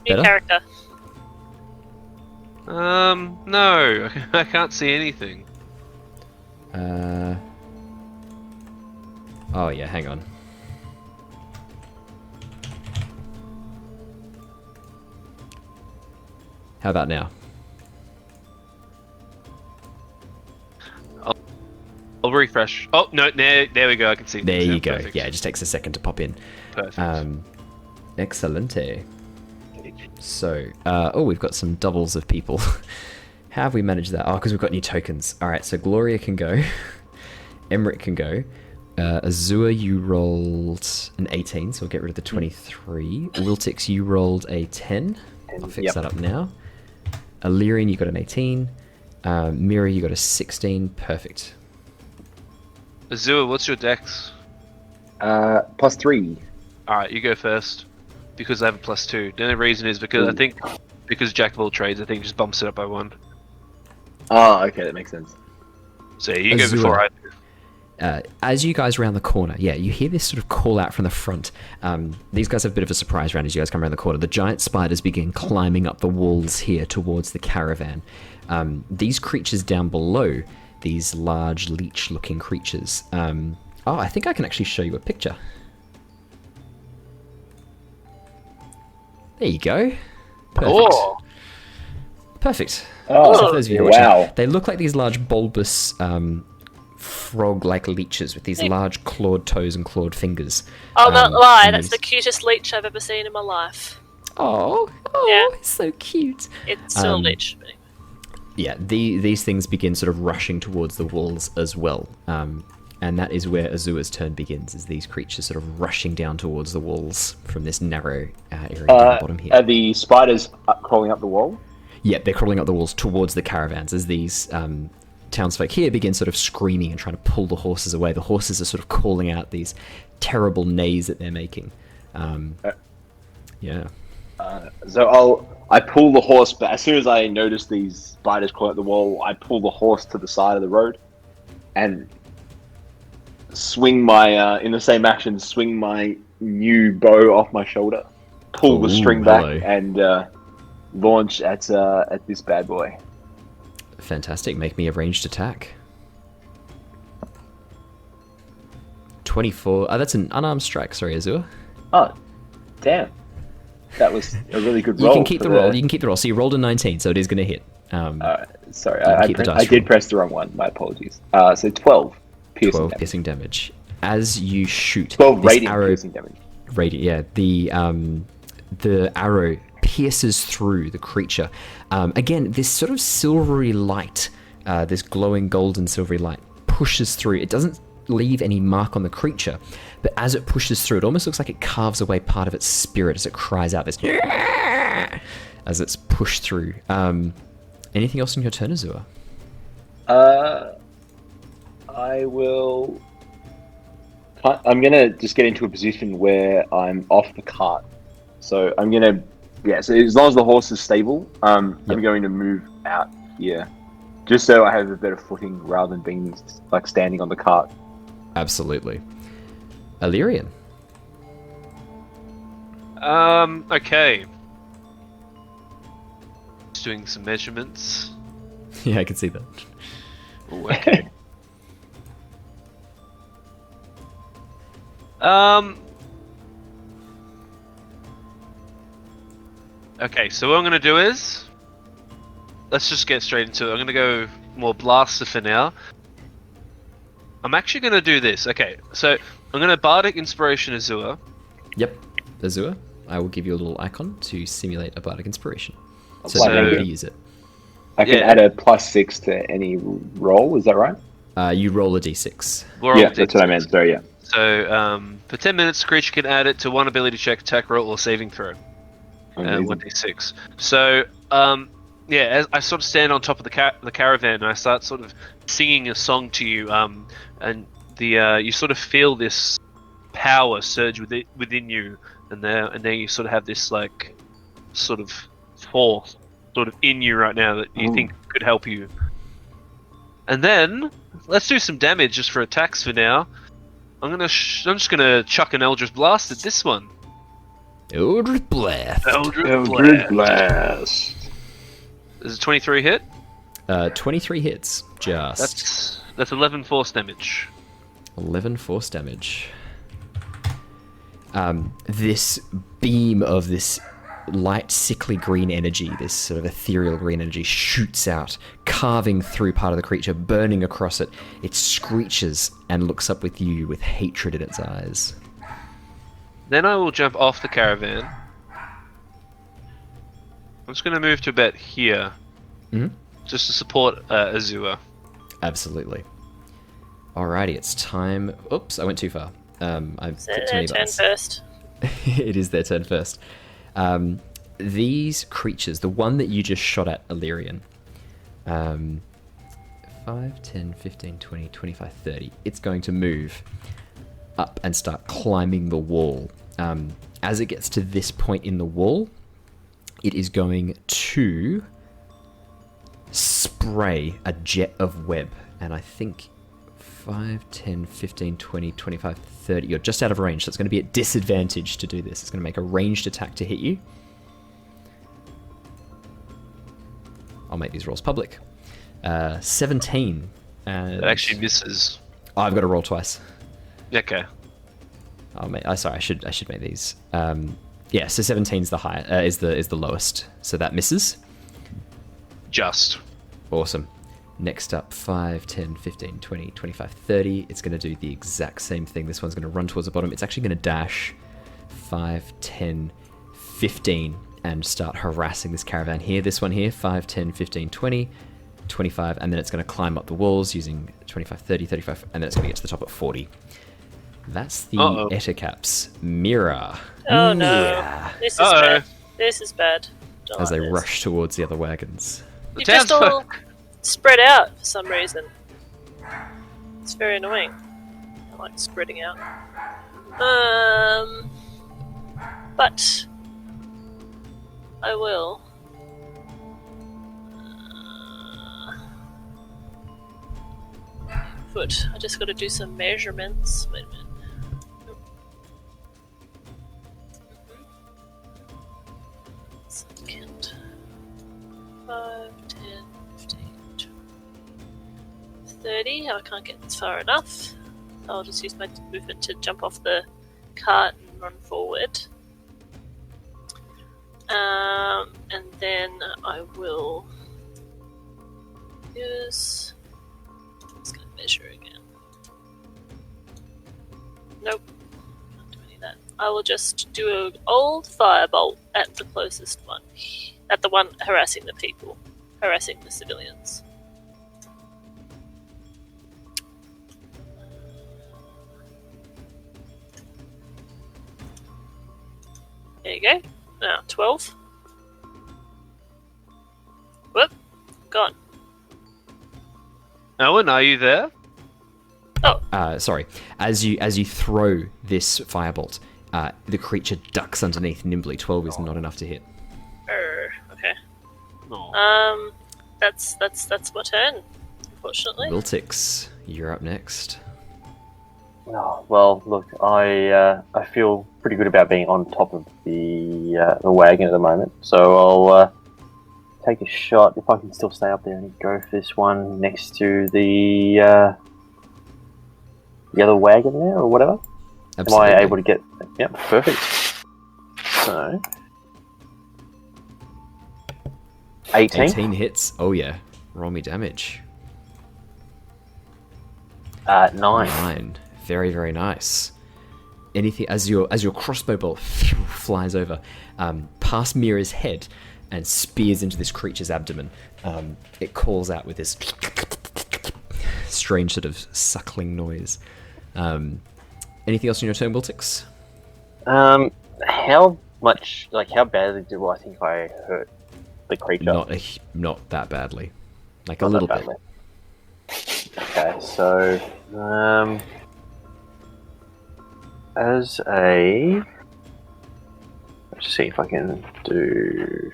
New Better? character. No, I can't see anything. Oh yeah, hang on. How about now? I'll refresh. Oh no, there we go. I can see. There things now. you go. Perfect. Yeah, it just takes a second to pop in. Perfect. Excelente. So, we've got some doubles of people. How have we managed that? Oh, because we've got new tokens. All right, so Gloria can go. Emeric can go. Azure, you rolled an 18, so we'll get rid of the 23. Wiltix, you rolled a 10. I'll fix that up now. Alerian, you got an 18. Mira, you got a 16. Perfect. Azure, what's your dex? +3. Alright, you go first. Because I have a +2. The only reason is because I think Jack of all trades, I think it just bumps it up by 1. Oh, okay, that makes sense. So you go Azure. before I do. As you guys round the corner, you hear this sort of call out from the front. These guys have a bit of a surprise round as you guys come around the corner. The giant spiders begin climbing up the walls here towards the caravan. These creatures down below, these large leech-looking creatures. I think I can actually show you a picture. There you go. Perfect. Oh. Perfect. Oh, So for those of you who are watching, wow. they look like these large bulbous frog-like leeches with these large clawed toes and clawed fingers. I'll not lie, and that's the these- cutest leech I've ever seen in my life. Oh, Yeah. it's so cute. It's still a leech. But Yeah, these things begin sort of rushing towards the walls as well. And that is where Azure's turn begins, is these creatures sort of rushing down towards the walls from this narrow area down the bottom here. Are the spiders crawling up the wall? Yeah, they're crawling up the walls towards the caravans as these townsfolk here begin sort of screaming and trying to pull the horses away. The horses are sort of calling out these terrible neighs that they're making. Yeah. So I pull the horse, but as soon as I notice these spiders crawling up the wall, I pull the horse to the side of the road and swing my, in the same action, swing my new bow off my shoulder, pull the Ooh, string back, hello. and launch at this bad boy. Fantastic. Make me a ranged attack. 24. Oh, that's an unarmed strike. Sorry, Azure. Oh, damn. That was a really good You roll. can keep the roll. You can keep the roll. So you rolled a 19, so it is going to hit. Sorry, can I keep the dice did roll. press the wrong one. My apologies. So 12 piercing 12 damage. piercing damage. As you shoot, 12 this radiant arrow, piercing damage. radiant, yeah. The arrow pierces through the creature. Again, this sort of silvery light, this glowing golden silvery light, pushes through. It doesn't leave any mark on the creature, but as it pushes through, it almost looks like it carves away part of its spirit as it cries out this as it's pushed through. Anything else in your turn, Azure? I will. I'm gonna just get into a position where I'm off the cart. So I'm gonna, so as long as the horse is stable, I'm going to move out here, just so I have a better footing rather than being like standing on the cart. Absolutely. Alerian. Okay. Just doing some measurements. Yeah, I can see that. Ooh, okay. Okay, so what I'm going to do is... Let's just get straight into it. I'm going to go more blaster for now. I'm actually going to do this. Okay, so I'm going to Bardic Inspiration Azure. Yep, Azure. I will give you a little icon to simulate a Bardic Inspiration. So Like that So- you can use it. I can Yeah. add a +6 to any roll. Is that right? You roll a d6. We're Yeah, all that's what I meant. Sorry, yeah. So, for 10 minutes, the creature can add it to one ability check, attack roll, or saving throw. Amazing. 1d6. So, as I sort of stand on top of the caravan, and I start sort of singing a song to you, and you sort of feel this power surge within you, and then you sort of have this like sort of force sort of in you right now that you think could help you. And then let's do some damage just for attacks for now. I'm just gonna chuck an Eldritch Blast at this one. Eldritch Blast. Eldritch Blast. Is it 23 hit? 23 hits. Just. That's 11 force damage. 11 force damage. This beam of this light, sickly green energy, this sort of ethereal green energy, shoots out, carving through part of the creature, burning across it. It screeches and looks up with you with hatred in its eyes. Then I will jump off the caravan. I'm just going to move to about here. Mhm. Just to support Azure. Absolutely. Alrighty, it's time. Oops, I went too far. I've So clicked too many turn buttons. first. It is their turn first. These creatures, the one that you just shot at, Alerian, 5, 10, 15, 20, 25, 30. It's going to move up and start climbing the wall. As it gets to this point in the wall, it is going to spray a jet of web. And I think 5, 10, 15, 20, 25, 30. You're just out of range, so it's going to be at disadvantage to do this. It's going to make a ranged attack to hit you. I'll make these rolls public. 17. And It actually misses. Oh, I've got to roll twice. Okay. Sorry, I should make these. Yeah, so 17's the high is the lowest, so that misses. Just. Awesome. Next up, 5, 10, 15, 20, 25, 30. It's going to do the exact same thing. This one's going to run towards the bottom. It's actually going to dash 5, 10, 15 and start harassing this caravan here. This one here, 5, 10, 15, 20, 25, and then it's going to climb up the walls using 25, 30, 35, and then it's going to get to the top at 40. That's the Eticaps. Mira. Oh no. Mira. This is bad. This is bad. Don't As they like this. rush towards the other wagons. You just all spread out for some reason. It's very annoying. I like spreading out. But I will. Foot. I just got to do some measurements. Wait a minute. Second. 5, 10, 15, 20, 30. I can't get far enough. I'll just use my movement to jump off the cart and run forward. And then I will use. I'm just going to measure again. Nope. Can't do any of that. I will just do an old firebolt at the closest one. At the one harassing the people. Harassing the civilians. There you go. Now, 12. Whoop. Gone. Owen, are you there? Oh. Sorry. As you throw this firebolt, the creature ducks underneath nimbly. 12 is not enough to hit. Okay. Oh. That's my turn, unfortunately. Wiltix, you're up next. Oh, well, look, I feel pretty good about being on top of the wagon at the moment, so I'll take a shot if I can still stay up there and go for this one next to the other wagon there or whatever. Absolutely. Am I able to get? Yep, perfect. So 18. 18 hits. Oh yeah. Roll me damage. 9. 9. Very, very nice. Anything as your crossbow bolt flies over, past Mira's head and spears into this creature's abdomen. It calls out with this strange sort of suckling noise. Anything else in your turn, Wiltix? How much? How badly do I think I hurt the creature? Not that badly. Like Not a little that bit. badly. Okay, so let's see if I can do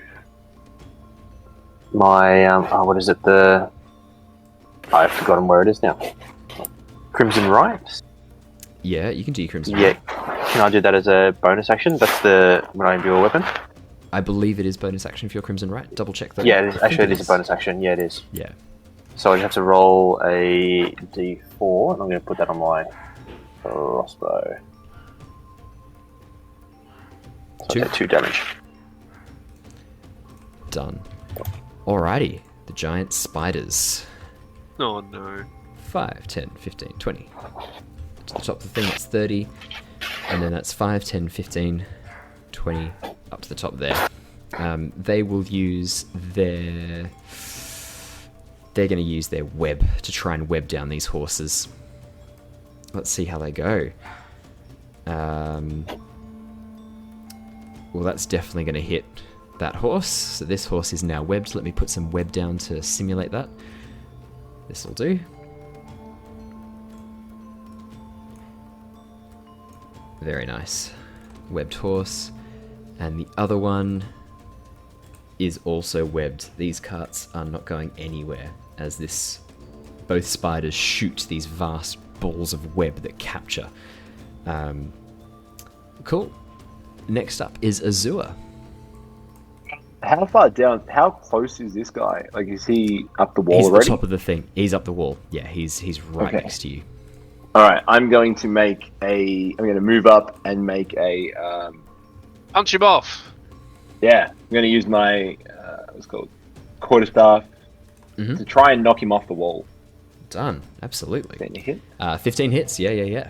my what is it? I've forgotten where it is now. Crimson Rights. Yeah, you can do your Crimson. Yeah, can I do that as a bonus action? That's when I do a weapon. I believe it is bonus action for your Crimson Right. Double check that. Yeah, it is. Actually, it is a bonus action. Yeah, it is. Yeah. So I have to roll a d4, and I'm going to put that on my crossbow. So 2 damage. Done. Alrighty. The giant spiders. Oh no. 5, 10, 15, 20. To the top of the thing, that's 30. And then that's 5, 10, 15, 20, up to the top there. They will use their... They're going to use their web to try and web down these horses. Let's see how they go. Well, that's definitely going to hit that horse. So this horse is now webbed. Let me put some web down to simulate that. This will do. Very nice. Webbed horse. And the other one is also webbed. These carts are not going anywhere as this both spiders shoot these vast balls of web that capture. Cool. Next up is Azure. How far down? How close is this guy? Like, is he up the wall He's already? at the top of the thing. He's up the wall. Yeah, he's right Okay. next to you. All right, I'm going to move up and make a. Punch him off. Yeah, I'm going to use my what's it called quarterstaff to try and knock him off the wall. Done. Absolutely. Can you hit? 15 hits. Yeah.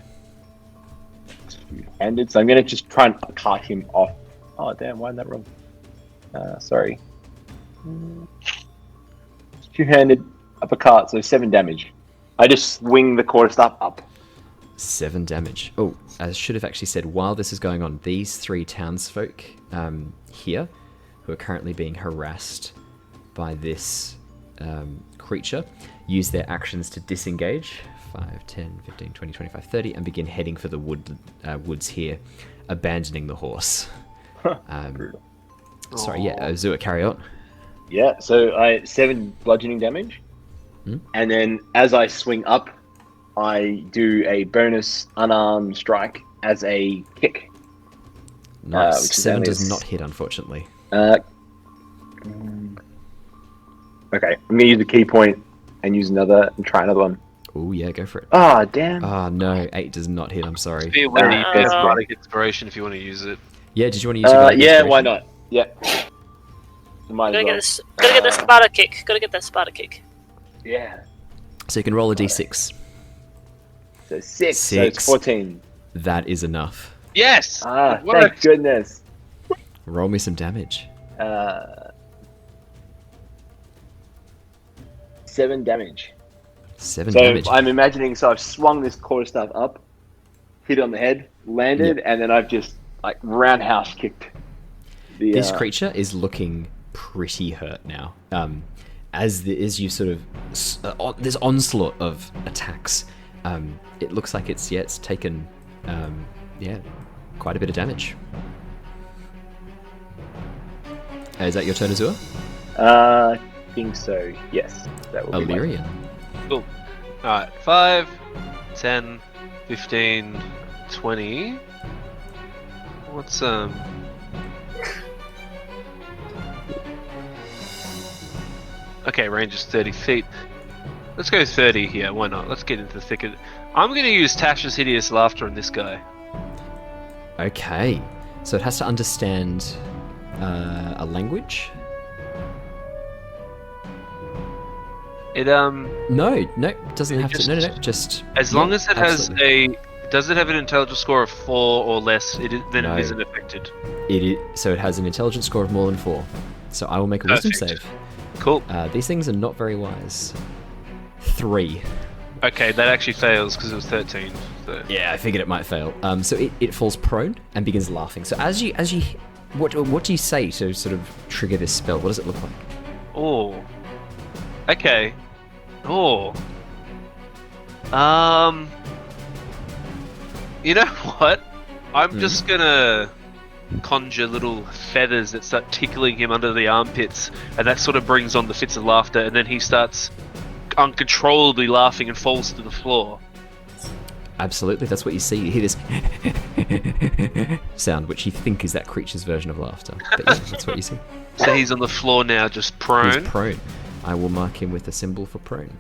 Two-handed, so I'm going to just try and cut him off. Oh damn! Why is that wrong? Sorry. Two-handed uppercut, so 7 damage. I just swing the quarterstaff up. 7 damage. Oh, I should have actually said, while this is going on, these 3 townsfolk here, who are currently being harassed by this creature, use their actions to disengage. 5, 10, 15, 20, 25, 30, and begin heading for the woods here, abandoning the horse. Sorry, yeah, Azure, carry on. Yeah, so I 7 bludgeoning damage, and then as I swing up, I do a bonus unarmed strike as a kick. Nice. Which is 7 only does not hit, unfortunately. Okay, I'm gonna use the key point and use another and try another one. Oh, yeah, go for it. Ah, damn. Oh, no, 8 does not hit, I'm sorry. Be aware you get bardic inspiration if you want to use it. Yeah, did you want to use your guiding Yeah, inspiration? why not? Yeah. Might Gotta as get the Sparta kick. Gotta get that Sparta kick. Yeah. So you can roll a d6. So 6, so it's 14. That is enough. Yes! Ah, It worked. thank goodness. Roll me some damage. 7 damage. 7 So damage. I'm imagining, so I've swung this quarterstaff up, hit it on the head, landed, and then I've just like roundhouse kicked. This creature is looking pretty hurt now. As you sort of this onslaught of attacks, it looks like it's taken quite a bit of damage. Is that your turn, Azure? I think so. Yes, that will be my Alerian. Cool. Alright, 5, 10, 15, 20. What's, Okay, range is 30 feet. Let's go 30 here, why not? Let's get into the thicket. I'm gonna use Tasha's Hideous Laughter on this guy. Okay, so it has to understand a language. It, No, it doesn't have to. No, just as long as it has absolutely. does it have an intelligence score of 4 or less, then No. it isn't affected. So it has an intelligence score of more than 4. So I will make a wisdom Perfect. save. Cool. These things are not very wise. 3. Okay, that actually fails because it was 13. So. Yeah, I figured it might fail. So it falls prone and begins laughing. So as you, what do you say to sort of trigger this spell? What does it look like? Oh. Okay. Oh. You know what? I'm just gonna conjure little feathers that start tickling him under the armpits, and that sort of brings on the fits of laughter, and then he starts uncontrollably laughing and falls to the floor. Absolutely, that's what you see. You hear this sound, which you think is that creature's version of laughter. But yeah, that's what you see. So he's on the floor now, just prone. He's prone. I will mark him with a symbol for prone.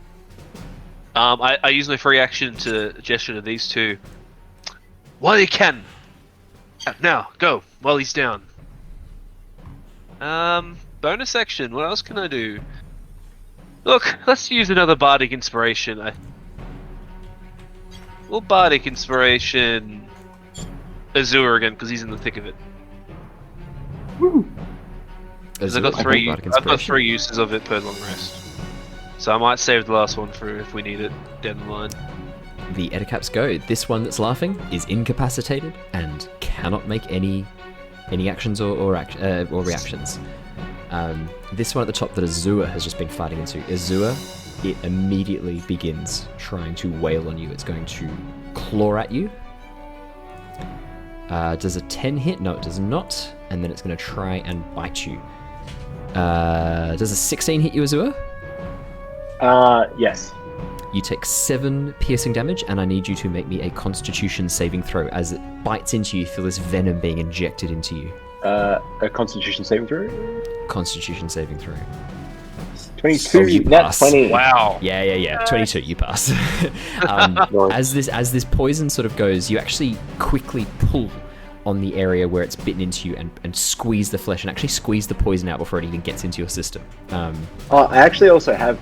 I use my free action to gesture to these two. While you can! Now, go, while he's down. Bonus action, what else can I do? Look, let's use another Bardic Inspiration. We'll Bardic Inspiration Azure again, because he's in the thick of it. Because I've got three uses of it per long rest. So I might save the last one for if we need it down the line. The Edicaps go. This one that's laughing is incapacitated and cannot make any actions or reactions. This one at the top that Azure has just been fighting into. Azure, it immediately begins trying to wail on you. It's going to claw at you. Does a 10 hit? No, it does not. And then it's going to try and bite you. Does a 16 hit you, Azure? Yes. You take 7 piercing damage, and I need you to make me a Constitution saving throw. As it bites into you, you feel this venom being injected into you. A Constitution saving throw? Constitution saving throw. 22, Oh, you nat pass. 20. Wow. Yeah. 22, you pass. As this poison sort of goes, you actually quickly pull on the area where it's bitten into you and squeeze the flesh and actually squeeze the poison out before it even gets into your system. I actually also have,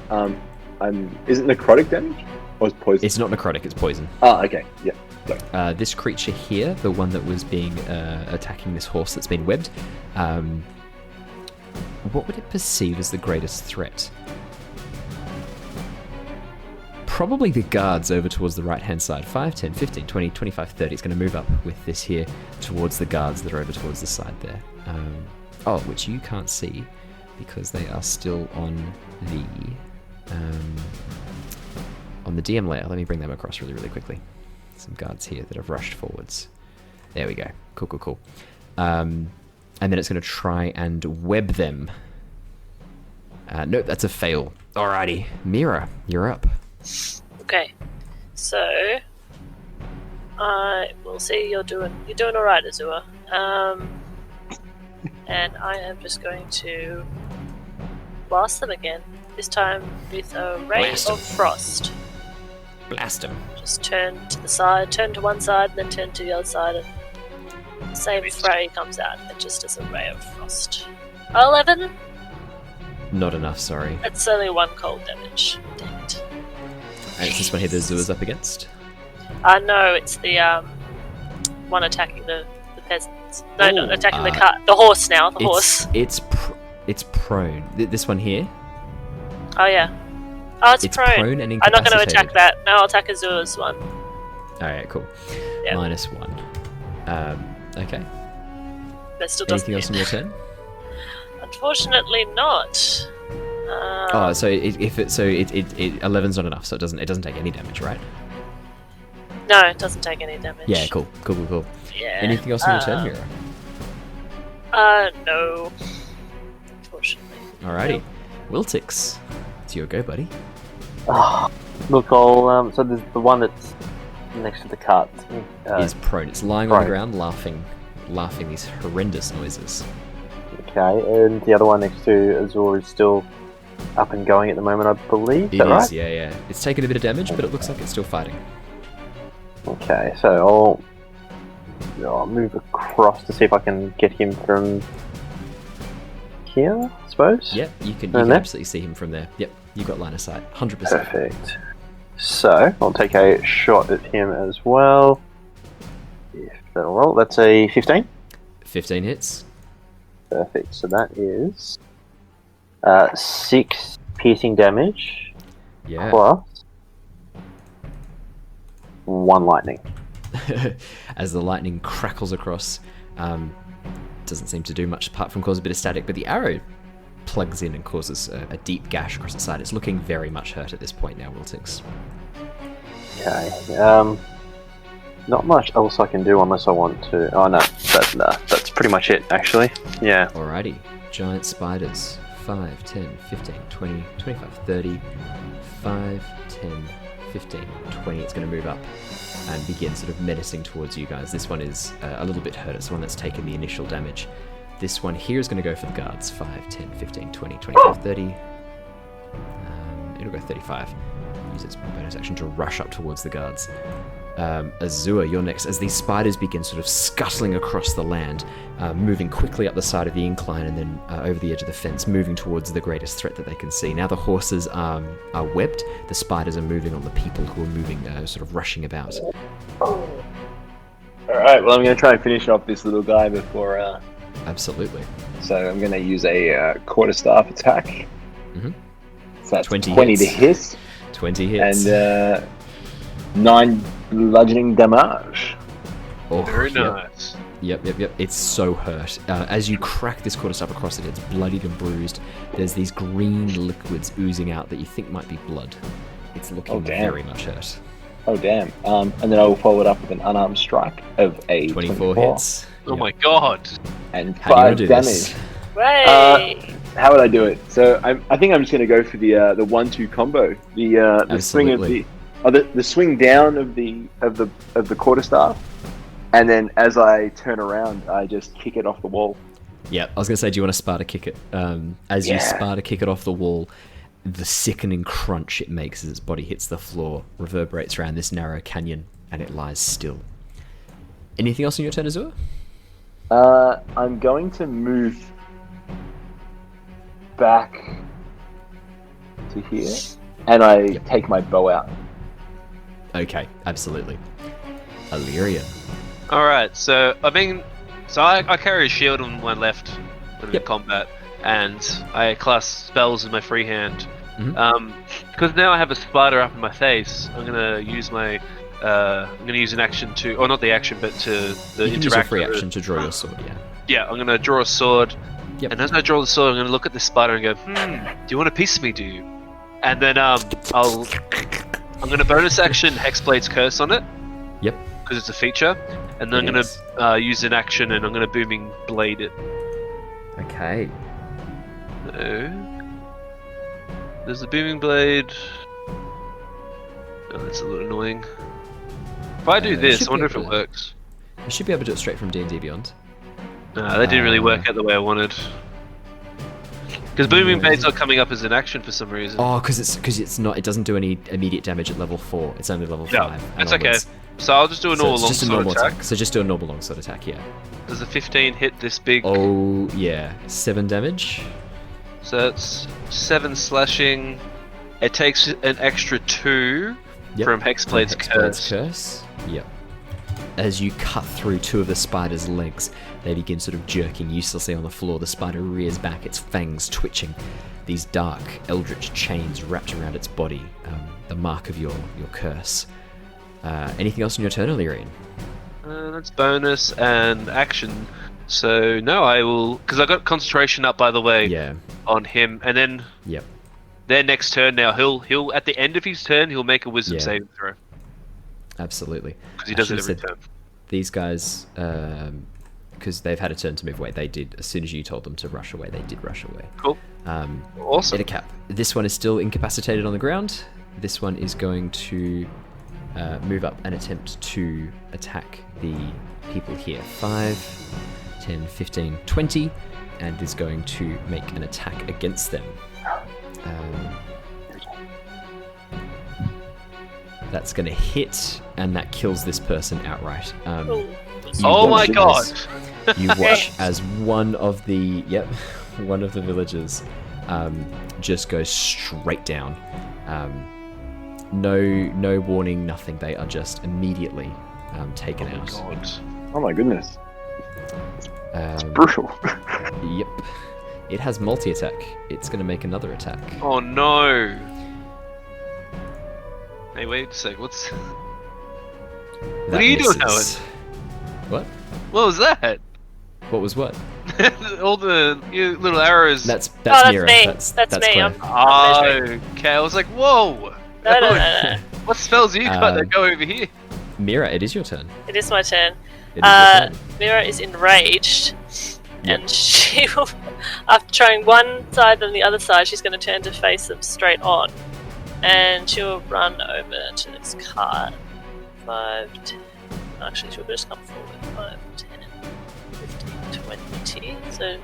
is it necrotic damage? Or is it poison? It's not necrotic, it's poison. Oh, okay, yeah. This creature here, the one that was being attacking this horse that's been webbed, what would it perceive as the greatest threat? Probably the guards over towards the right-hand side. 5, 10, 15, 20, 25, 30. It's going to move up with this here towards the guards that are over towards the side there. Which you can't see because they are still on the DM layer. Let me bring them across really, really quickly. Some guards here that have rushed forwards. There we go. Cool. And then it's going to try and web them. Nope, that's a fail. Alrighty. Mira, you're up. Okay, so I will see you're doing alright, Azure. And I am just going to blast them again. This time with a ray of frost. Blast them. Just turn to the side, turn to one side, and then turn to the other side, and same ray comes out. It just is a ray of frost. 11. Not enough, sorry. It's only 1 cold damage. Dang it. And it's this one here that Azure's up against? No, it's the one attacking the peasants. No, not attacking the cart. The horse now. The horse. It's prone. This one here. Oh yeah. Oh, it's prone. prone and I'm not going to incapacitated. attack that. No, I'll attack Azure's one. Alright, cool. Yeah. -1. Okay. That still doesn't Anything else on your turn? Unfortunately not. So 11's not enough, so it doesn't take any damage, right? No, it doesn't take any damage. Yeah, cool. Yeah. Anything else on your turn, Mira? No. Unfortunately. Alrighty. Wiltix. It's your go, buddy. Look, I'll so there's the one that's next to the cart. Is prone. It's lying on the prone. ground, laughing these horrendous noises. Okay, and the other one next to Azure is still up and going at the moment, I believe. Is that right? Yeah. It's taken a bit of damage, but it looks like it's still fighting. Okay, so I'll move across to see if I can get him from here, I suppose. Yep, you can there? absolutely see him from there. Yep, you've got line of sight. 100%. Perfect. So, I'll take a shot at him as well. If that'll roll. That's a 15. 15 hits. Perfect. So that is 6 piercing damage Yeah. plus 1 lightning. As the lightning crackles across, doesn't seem to do much apart from cause a bit of static, but the arrow plugs in and causes a deep gash across the side. It's looking very much hurt at this point now, Wiltix. Okay. Not much else I can do unless I want to. Oh no, that's pretty much it actually. Yeah. Alrighty. Giant spiders. 5, 10, 15, 20, 25, 30. 5, 10, 15, 20. It's going to move up and begin sort of menacing towards you guys. This one is a little bit hurt. It's the one that's taken the initial damage. This one here is going to go for the guards. 5, 10, 15, 20, 25, 30. It'll go 35. Use its bonus action to rush up towards the guards. Azure, you're next. As these spiders begin sort of scuttling across the land, moving quickly up the side of the incline and then over the edge of the fence, moving towards the greatest threat that they can see. Now the horses are webbed. The spiders are moving on the people who are moving, sort of rushing about. Alright, well I'm going to try and finish off this little guy before... Absolutely. So I'm going to use a quarterstaff attack. Mhm. So that's 20 20 to hits. hit. 20 hits. And 9 bludgeoning damage. Oh, Very yep. nice. Yep. It's so hurt. As you crack this quarterstaff across it, it's bloodied and bruised. There's these green liquids oozing out that you think might be blood. It's looking very much hurt. Oh damn. And then I will follow it up with an unarmed strike of a 24 hits. Oh Yep. my god. and How do you want 5 to do damage. this? Right. How would I do it? So I think I'm just going to go for the 1-2 combo. The swing of the swing down of the quarterstaff, and then as I turn around, I just kick it off the wall. Yeah, I was going to say, do you want to Sparta kick it? As you Sparta kick it off the wall, the sickening crunch it makes as its body hits the floor reverberates around this narrow canyon, and it lies still. Anything else on your turn, Azure? I'm going to move back to here, and I take my bow out. Okay, absolutely. Alerian. Alright, so I carry a shield on my left when in combat, and I cast spells in my free hand. Because now I have a spider up in my face, I'm gonna use my an action to, or not the action, but to the You can use a free action to draw your sword, yeah. Yeah, I'm gonna draw a sword, Yep. and as I draw the sword, I'm gonna look at the spider and go, do you want a piece of me, do you? And then I'm gonna bonus action Hexblade's Curse on it. Yep. Because it's a feature, and then I'm gonna use an action, and I'm gonna Booming Blade it. Okay. So, there's the Booming Blade. Oh, that's a little annoying. If I do this, I wonder if it works. You should be able to do it straight from D&D Beyond. Nah, that didn't really work out the way I wanted. Because Booming Blade's not coming up as an action for some reason. Oh, because it's not. It doesn't do any immediate damage at level 4. It's only level 5. That's okay. So I'll just do a normal longsword attack. So just do a normal longsword attack, yeah. Does the 15 hit this big? Oh, yeah. 7 damage. So that's 7 slashing. It takes an extra 2 from Hexblade's Curse. Yep. As you cut through 2 of the spider's legs, they begin sort of jerking uselessly on the floor. The spider rears back, its fangs twitching. These dark, eldritch chains wrapped around its body. The mark of your curse. Anything else on your turn, Alerian? That's bonus and action. So no, I will, because I got concentration up, by the way, on him, and then their next turn. Now he'll at the end of his turn he'll make a Wisdom saving throw. Absolutely, because he does it every turn. These guys, because they've had a turn to move away, they did. As soon as you told them to rush away, they did rush away. Cool. Awesome. Ettercap. This one is still incapacitated on the ground. This one is going to move up and attempt to attack the people here. 5, 10, 15, 20, and is going to make an attack against them. That's going to hit, and that kills this person outright. Oh my god! You watch as one of the villagers just goes straight down. No warning, nothing. They are just immediately taken out. God. Oh my goodness. It's brutal. Yep. It has multi-attack. It's going to make another attack. Oh no! Hey, wait a sec. What are you doing, Owen? What? What was that? What was what? All the little arrows. That's Mira. me. That's me. Claire. Okay, I was like, whoa! No. What spells have you got that go over here? Mira, it is your turn. It is my turn. It is your turn. Mira is enraged, and she will, after trying one side and the other side, she's going to turn to face them straight on. And she'll run over to this cart. 5, 10. Actually, she'll just come forward. 5, 10, 15, 20. So, a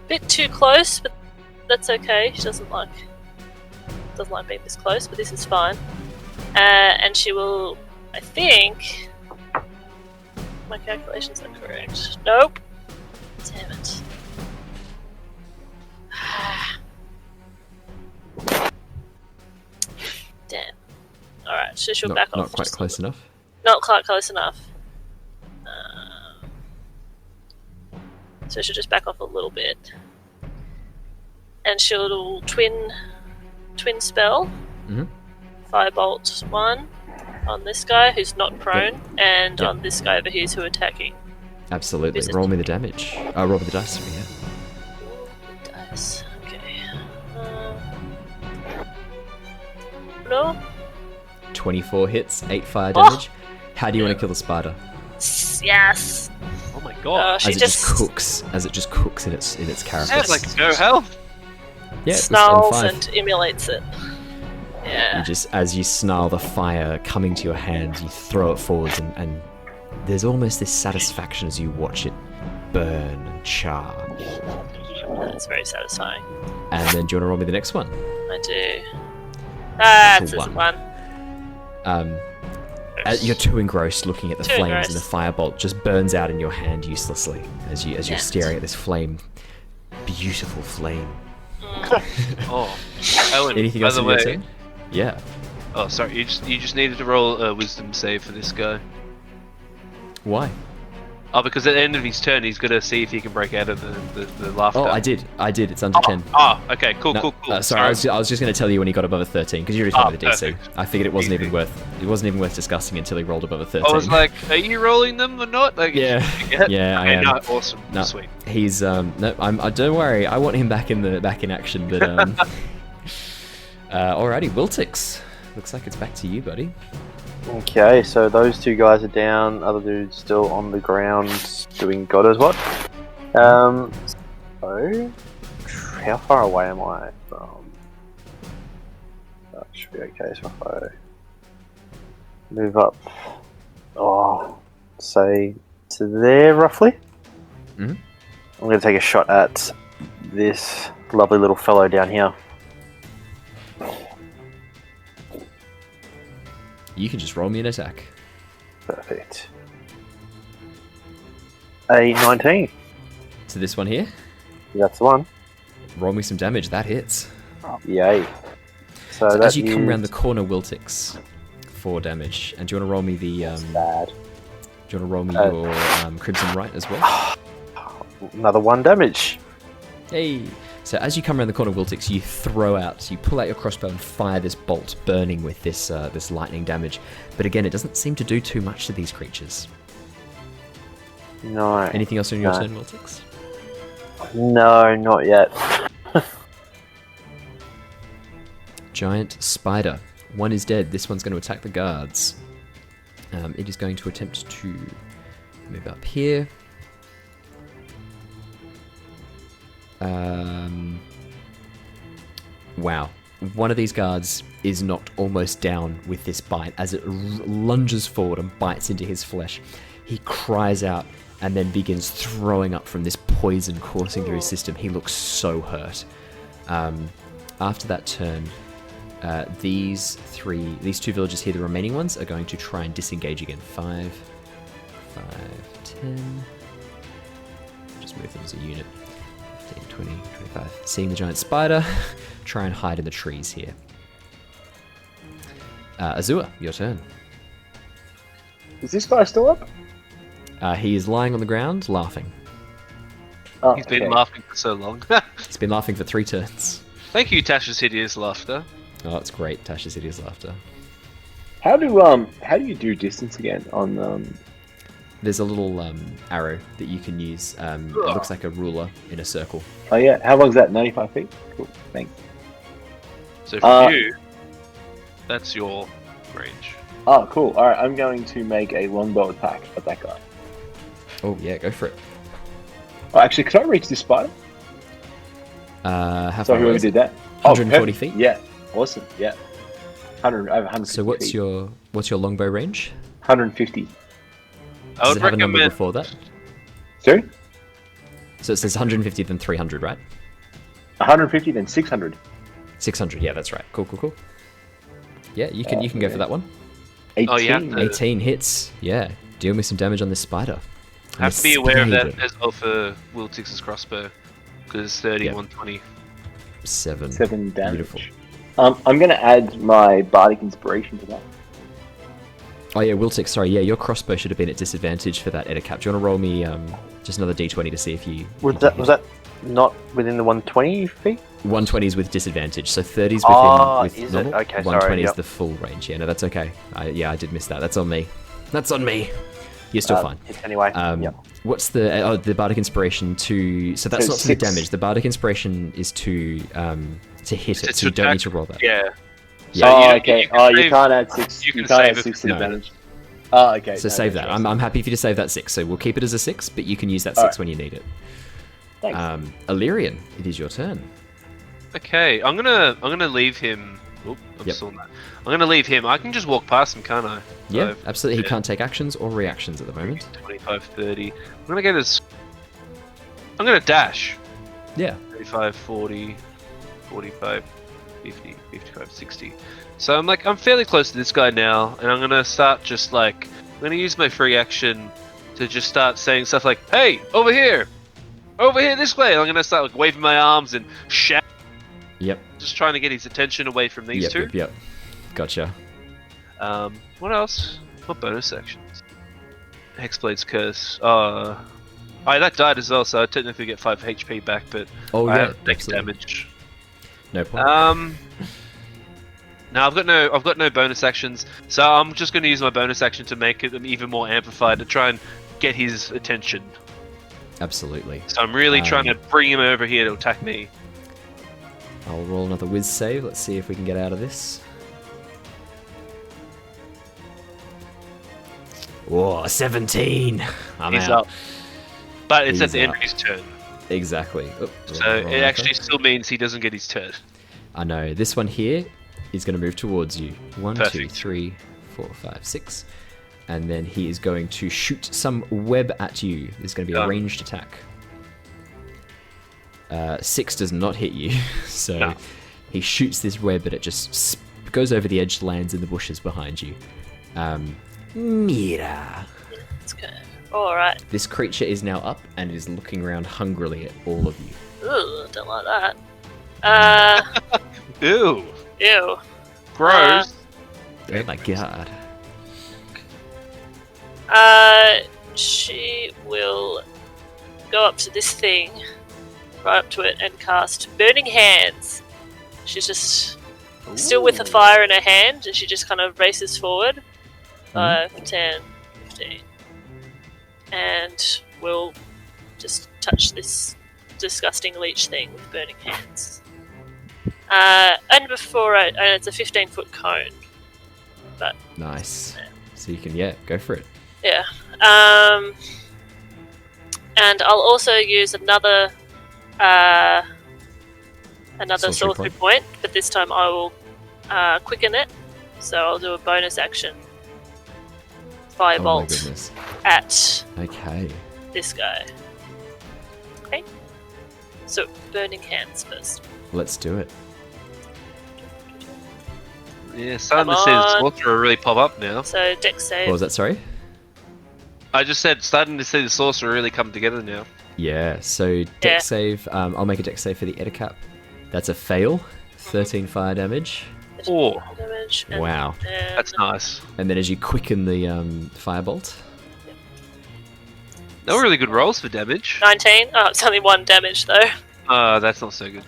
bit too close, but that's okay. She doesn't like being this close, but this is fine. And she will, I think, my calculations are correct. Nope. Damn it. Damn. Alright, so she'll back off. Not quite close enough. Not quite close enough. So she'll just back off a little bit. And she'll twin spell. Mm-hmm. Firebolt 1 on this guy who's not prone, and on this guy over here who's attacking. Absolutely. Roll me the damage. Roll me the dice for me, Roll the dice. Okay. No. 24 hits, 8 fire damage. How do you want to kill the spider? Yes. Oh my god! She as it just cooks in its carapace. Sounds like no health. Yeah, it was snarls on 5. and emulates it. Yeah. You just, as you snarl the fire coming to your hand, you throw it forwards, and there's almost this satisfaction as you watch it burn and char. That's very satisfying. And then do you want to roll me the next one? I do. It's It's a a one. You're too engrossed looking at the Too flames, and the engrossed. firebolt just burns out in your hand uselessly as you're Damn it. staring at this flame. Beautiful flame. Oh, Owen. Anything by else the in your way. turn? Yeah. Oh, sorry. You just needed to roll a wisdom save for this guy. Why? Oh, because at the end of his turn, he's gonna see if he can break out of the laughter. Oh, I did. It's under 10. Oh, okay, cool, No, cool. sorry, I was just going to tell you when he got above a 13 because you already told me the DC. perfect. I figured it wasn't Easy. even worth discussing until he rolled above a 13. I was like, are you rolling them or not? Like, Yeah. Yeah, I okay, am. no, awesome, No. sweet. He's no, don't worry, I want him back in action. But alrighty, Wiltix. Looks like it's back to you, buddy. Okay, so those two guys are down. Other dude's still on the ground doing God knows what. So how far away am I from? That should be okay. So if I move up, say to there roughly. Mhm. I'm going to take a shot at this lovely little fellow down here. You can just roll me an attack. Perfect. A 19. So this one here, That's the one. roll me some damage. That hits. Yay. So So that as you come is around the corner, Wiltix, 4 damage. And do you want to roll me the? bad. Do you want to roll me your Crimson Right as well? Another 1 damage. Hey! So as you come around the corner, Wiltix, you pull out your crossbow and fire this bolt, burning with this lightning damage. But again, it doesn't seem to do too much to these creatures. No. Anything else on your No. turn, Wiltix? No, not yet. Giant spider. One is dead. This one's going to attack the guards. It is going to attempt to move up here. Wow. One of these guards is knocked almost down with this bite as it lunges forward and bites into his flesh. He cries out and then begins throwing up from this poison coursing through his system. He looks so hurt. After that turn, these two villagers here, the remaining ones, are going to try and disengage again. 5, 10. Just move them as a unit. 15, 20, 25. Seeing the giant spider, try and hide in the trees here. Azure, your turn. Is this guy still up? He is lying on the ground, laughing. Oh, He's been okay. laughing for so long. He's been laughing for 3 turns. Thank you, Tasha's hideous laughter. Oh, it's great. Tasha's hideous laughter. How do you do distance again on There's a little arrow that you can use. It looks like a ruler in a circle. Oh yeah, how long is that? 95 feet? Cool, thanks. So for you, that's your range. Oh, cool. Alright, I'm going to make a longbow attack at that guy. Oh yeah, go for it. Oh, actually, could I reach this spider? How So far away whoever is it? did that? 140 perfect. feet? Yeah, awesome, yeah. 100, over 150 So what's feet. your longbow range? 150. I Does would it have a number recommend. before that? Sorry? So it says 150 then 300, right? 150, then 600. 600. Yeah, that's right. Cool. Yeah, you can go for that one. 18. Oh, you have to- 18 hits. Yeah, deal me some damage on this spider. I have to be aware of that Spider. as well for Wiltix's crossbow, because it's 30, Yeah. 120. 7. 7 damage. Beautiful. I'm going to add my bardic inspiration to that. Oh yeah, Wiltix, sorry, yeah, your crossbow should have been at disadvantage for that Edicap. Do you want to roll me just another d20 to see if you... Was that not within the 120 feet? 120s with disadvantage, so 30s Oh, with is it? normal. Okay, 120 sorry, is yep. the full range. Yeah, no, that's okay. I did miss that. That's on me. That's on me. You're still fine. Anyway, yep. What's the bardic inspiration to? So that's So not to the 6. damage. The bardic inspiration is to hit it. To So you don't attack- need to roll that. Yeah. Yeah. Oh, you- okay. you can You save- can't add 6. you You can can't save add it. 6 to the No. damage. Oh, okay. So no, save that's that. right. I'm happy for you to save that 6. So we'll keep it as a 6, but you can use that 6 Alright. when you need it. Thanks. Alerian, it is your turn. Okay, I'm gonna leave him. Oop, I'm Yep. still not. I'm gonna leave him. I can just walk past him, can't I? Yeah, 5, absolutely. He 10, can't take actions or reactions at the moment. 25, 30. I'm gonna get his. I'm gonna dash. Yeah. 35, 40, 45, 50, 55, 60. So I'm fairly close to this guy now, and I'm gonna start just like I'm gonna use my free action to just start saying stuff like, "Hey, over here this way." And I'm gonna start like waving my arms and shout, Yep. just trying to get his attention away from these Yep. two. Yep. Gotcha. What else? What bonus actions? Hexblade's Curse. That died as well, so I technically get 5 HP back, but Oh I yeah. have next absolutely. damage. No point. No, I've got no bonus actions, so I'm just going to use my bonus action to make it even more amplified to try and get his attention. Absolutely. So I'm really trying to bring him over here to attack me. I'll roll another whiz save. Let's see if we can get out of this. Whoa, 17! I'm He's out. up, but it's at He's the end up. of his turn, Exactly. Oh, so wrong it marker. actually still means he doesn't get his turn. I know. This one here is going to move towards you. 1, 2, Perfect. 3, 4, 5, 6. And then he is going to shoot some web at you. There's going to be a Done. ranged attack. 6 does not hit you. So No. he shoots this web, but it just goes over the edge, lands in the bushes behind you. Mira. Let's go. Alright. This creature is now up and is looking around hungrily at all of you. Ooh, don't like that. Ew, Ew. gross. Oh my god. She will go up to this thing, right up to it, and cast Burning Hands. She's just still with the fire in her hand, and she just kind of races forward. 5, 10, 15. And will just touch this disgusting leech thing with Burning Hands. And before and it's a 15-foot cone. But Nice. So you can, go for it. yeah. And I'll also use another Sorcery sorcery point, but this time I will quicken it. So I'll do a bonus action. Oh my Firebolt goodness. at Okay. this guy. Okay. So Burning Hands first. Let's do it. Yeah, starting Come to see the on. sorcerer really pop up now. So Dex save. What was that, sorry? I just said starting to see the sorcerer really come together now. Yeah, so dex Yeah. save. I'll make a dex save for the Edicap. That's a fail. 13 fire damage. Oh, Damage, and Wow. then that's nice. And then as you quicken the firebolt. They were really good rolls for damage. 19. Oh, it's only 1 damage though. That's not so good.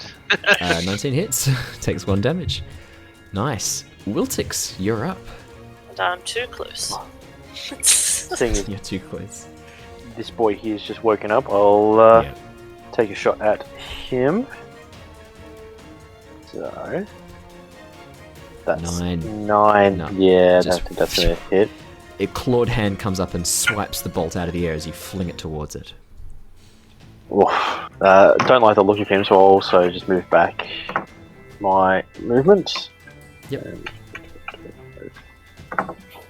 19 hits. Takes 1 damage. Nice. Wiltix, you're up. And I'm too close. Seeing as You're too close. this boy here's just woken up, I'll Yeah. take a shot at him. So that's 9. 9. No, Yeah, just- that's gonna hit. A clawed hand comes up and swipes the bolt out of the air as you fling it towards it. Oof. Don't like the look of him, so I'll also just move back my movement. Yep.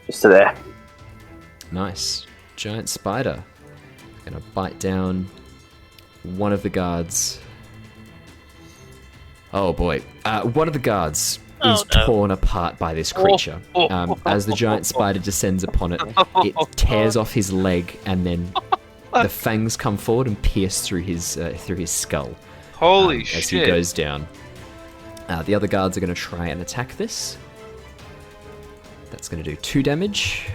Just to there. Nice. Giant spider. Gonna bite down one of the guards. Oh boy. One of the guards Oh, is no. torn apart by this creature. As the giant spider descends upon it, it tears off his leg, and then the fangs come forward and pierce through his skull Holy as shit! he goes down. The other guards are going to try and attack this. That's going to do 2 damage.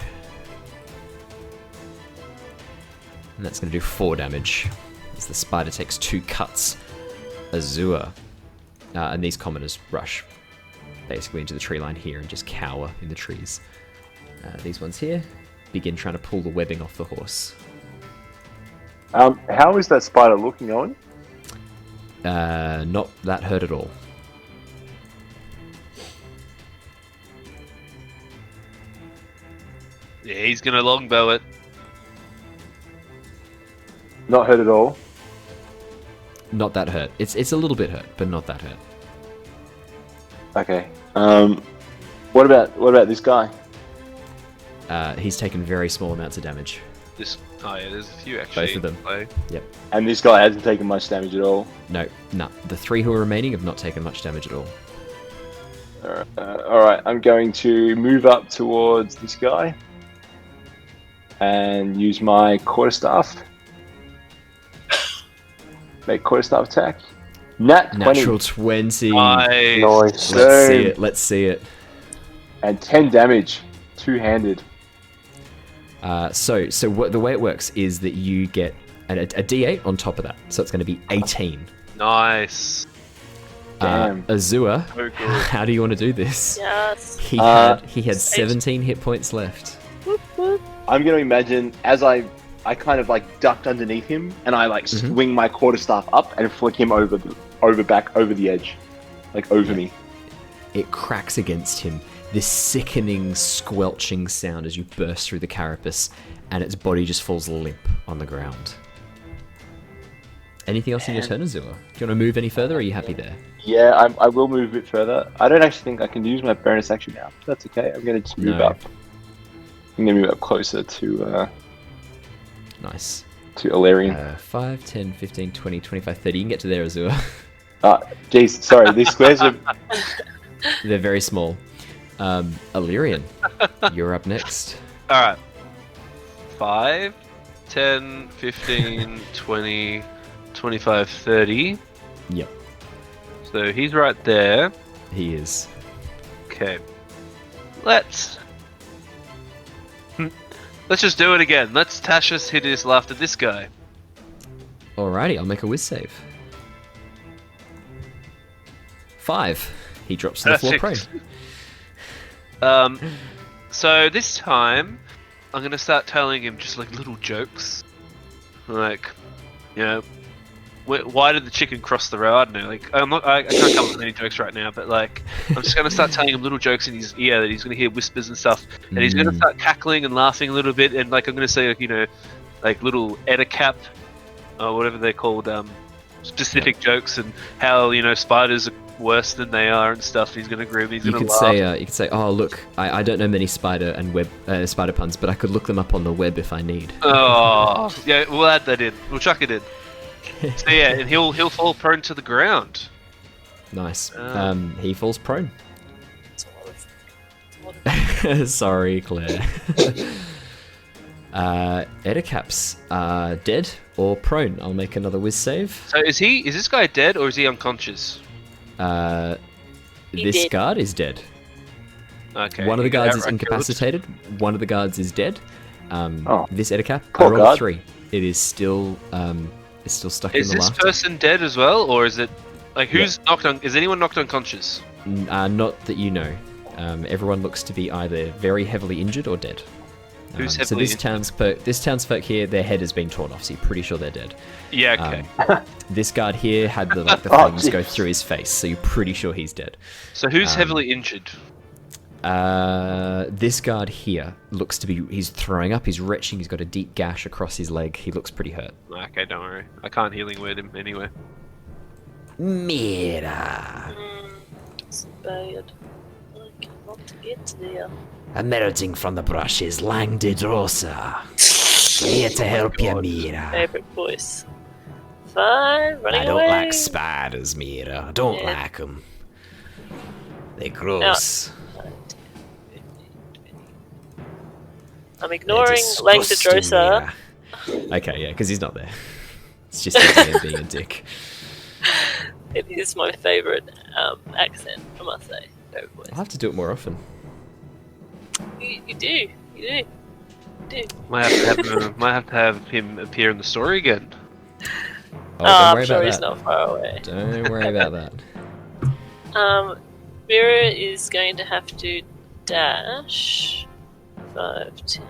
And that's going to do 4 damage as the spider takes 2 cuts. Azure. And these commoners rush basically into the tree line here and just cower in the trees. These ones here begin trying to pull the webbing off the horse. How is that spider looking, Owen? Not that hurt at all. Yeah, he's gonna longbow it. Not hurt at all. Not that hurt. It's a little bit hurt, but not that hurt. Okay. What about this guy? He's taken very small amounts of damage. This. Oh yeah, there's a few actually. Both of them. Play. Yep. And this guy hasn't taken much damage at all. No. The 3 who are remaining have not taken much damage at all. All right. I'm going to move up towards this guy and use my quarterstaff. Make quarterstaff attack. Nat 20. Natural 20. Nice. Let's see it. And 10 damage. Two-handed. So what the way it works is that you get a D8 on top of that. So it's going to be 18. Nice. Damn. Azure, So good. how do you want to do this? Yes. He had 17 hit points left. Whoop, whoop. I'm going to imagine as I kind of like ducked underneath him and I like swing my quarterstaff up and flick him over the edge. Like over me. It cracks against him. This sickening, squelching sound as you burst through the carapace, and its body just falls limp on the ground. Anything else in your turn, Azure? Do you want to move any further, or are you happy there? Yeah, I will move a bit further. I don't actually think I can use my bonus action now. That's okay. I'm going to just move up. I'm going to move up closer to Nice. to Alerian. 5, 10, 15, 20, 25, 30. You can get to there, Azure. Jeez, sorry. These squares are... They're very small. Alerian, you're up next. Alright. 5, 10, 15, 20, 25, 30. Yep, So he's right there. he is. Okay. Let's just do it again. Let's Tasha's Hideous Laughter this guy. Alrighty, I'll make a whiz save. 5. He drops to the floor prone. So this time, I'm gonna start telling him just like little jokes, like, you know, why did the chicken cross the road? I don't know. Like, I can't come up with any jokes right now, but like, I'm just gonna start telling him little jokes in his ear that he's gonna hear whispers and stuff, and he's gonna start cackling and laughing a little bit, and like I'm gonna say, like, you know, like little etiquette or whatever they're called, specific jokes, and how, you know, spiders are worse than they are and stuff. He's gonna groom. He's gonna laugh. You could say, oh look, I don't know many spider and web spider puns, but I could look them up on the web if I need. Oh, yeah, we'll add that in. We'll chuck it in. So yeah, and he'll fall prone to the ground. Nice. He falls prone. It's a lot of Sorry, Claire. Edicap's dead or prone. I'll make another whiz save. So is this guy dead or is he unconscious? This dead. guard is dead. Okay. One of the guards is outright killed. incapacitated. One of the guards is dead. This Edicap, I Poor rolled a guard. 3. It is still stuck Is in the this laughter. person dead as well, or is it like who's knocked on? Is anyone knocked unconscious? Not that you know. Everyone looks to be either very heavily injured or dead. Who's So heavily this townsfolk here, their head has been torn off, so you're pretty sure they're dead. Yeah. Okay. This guard here had the Oh, fangs go jeez. through his face, so you're pretty sure he's dead. So who's heavily injured? This guard here looks to be, he's throwing up, he's retching, he's got a deep gash across his leg, he looks pretty hurt. Okay, don't worry. I can't healing word him anyway. Mira, It's bad. I cannot get there. emerging from the brushes, Lang de Rosa. Here to help you, Mira. Favorite voice. 5, running I don't away. like spiders, Mira. I don't Yeah. like them. They're gross. I'm ignoring Langdedrosa. Okay, yeah, because he's not there. It's just him being a dick. It is my favourite accent, I must say. Favorite voice. I'll have to do it more often. You do. Might have to have him appear in the story again. Oh, don't worry I'm sure about he's that. not far away. Don't worry about that. Mira is going to have to dash 5, 10,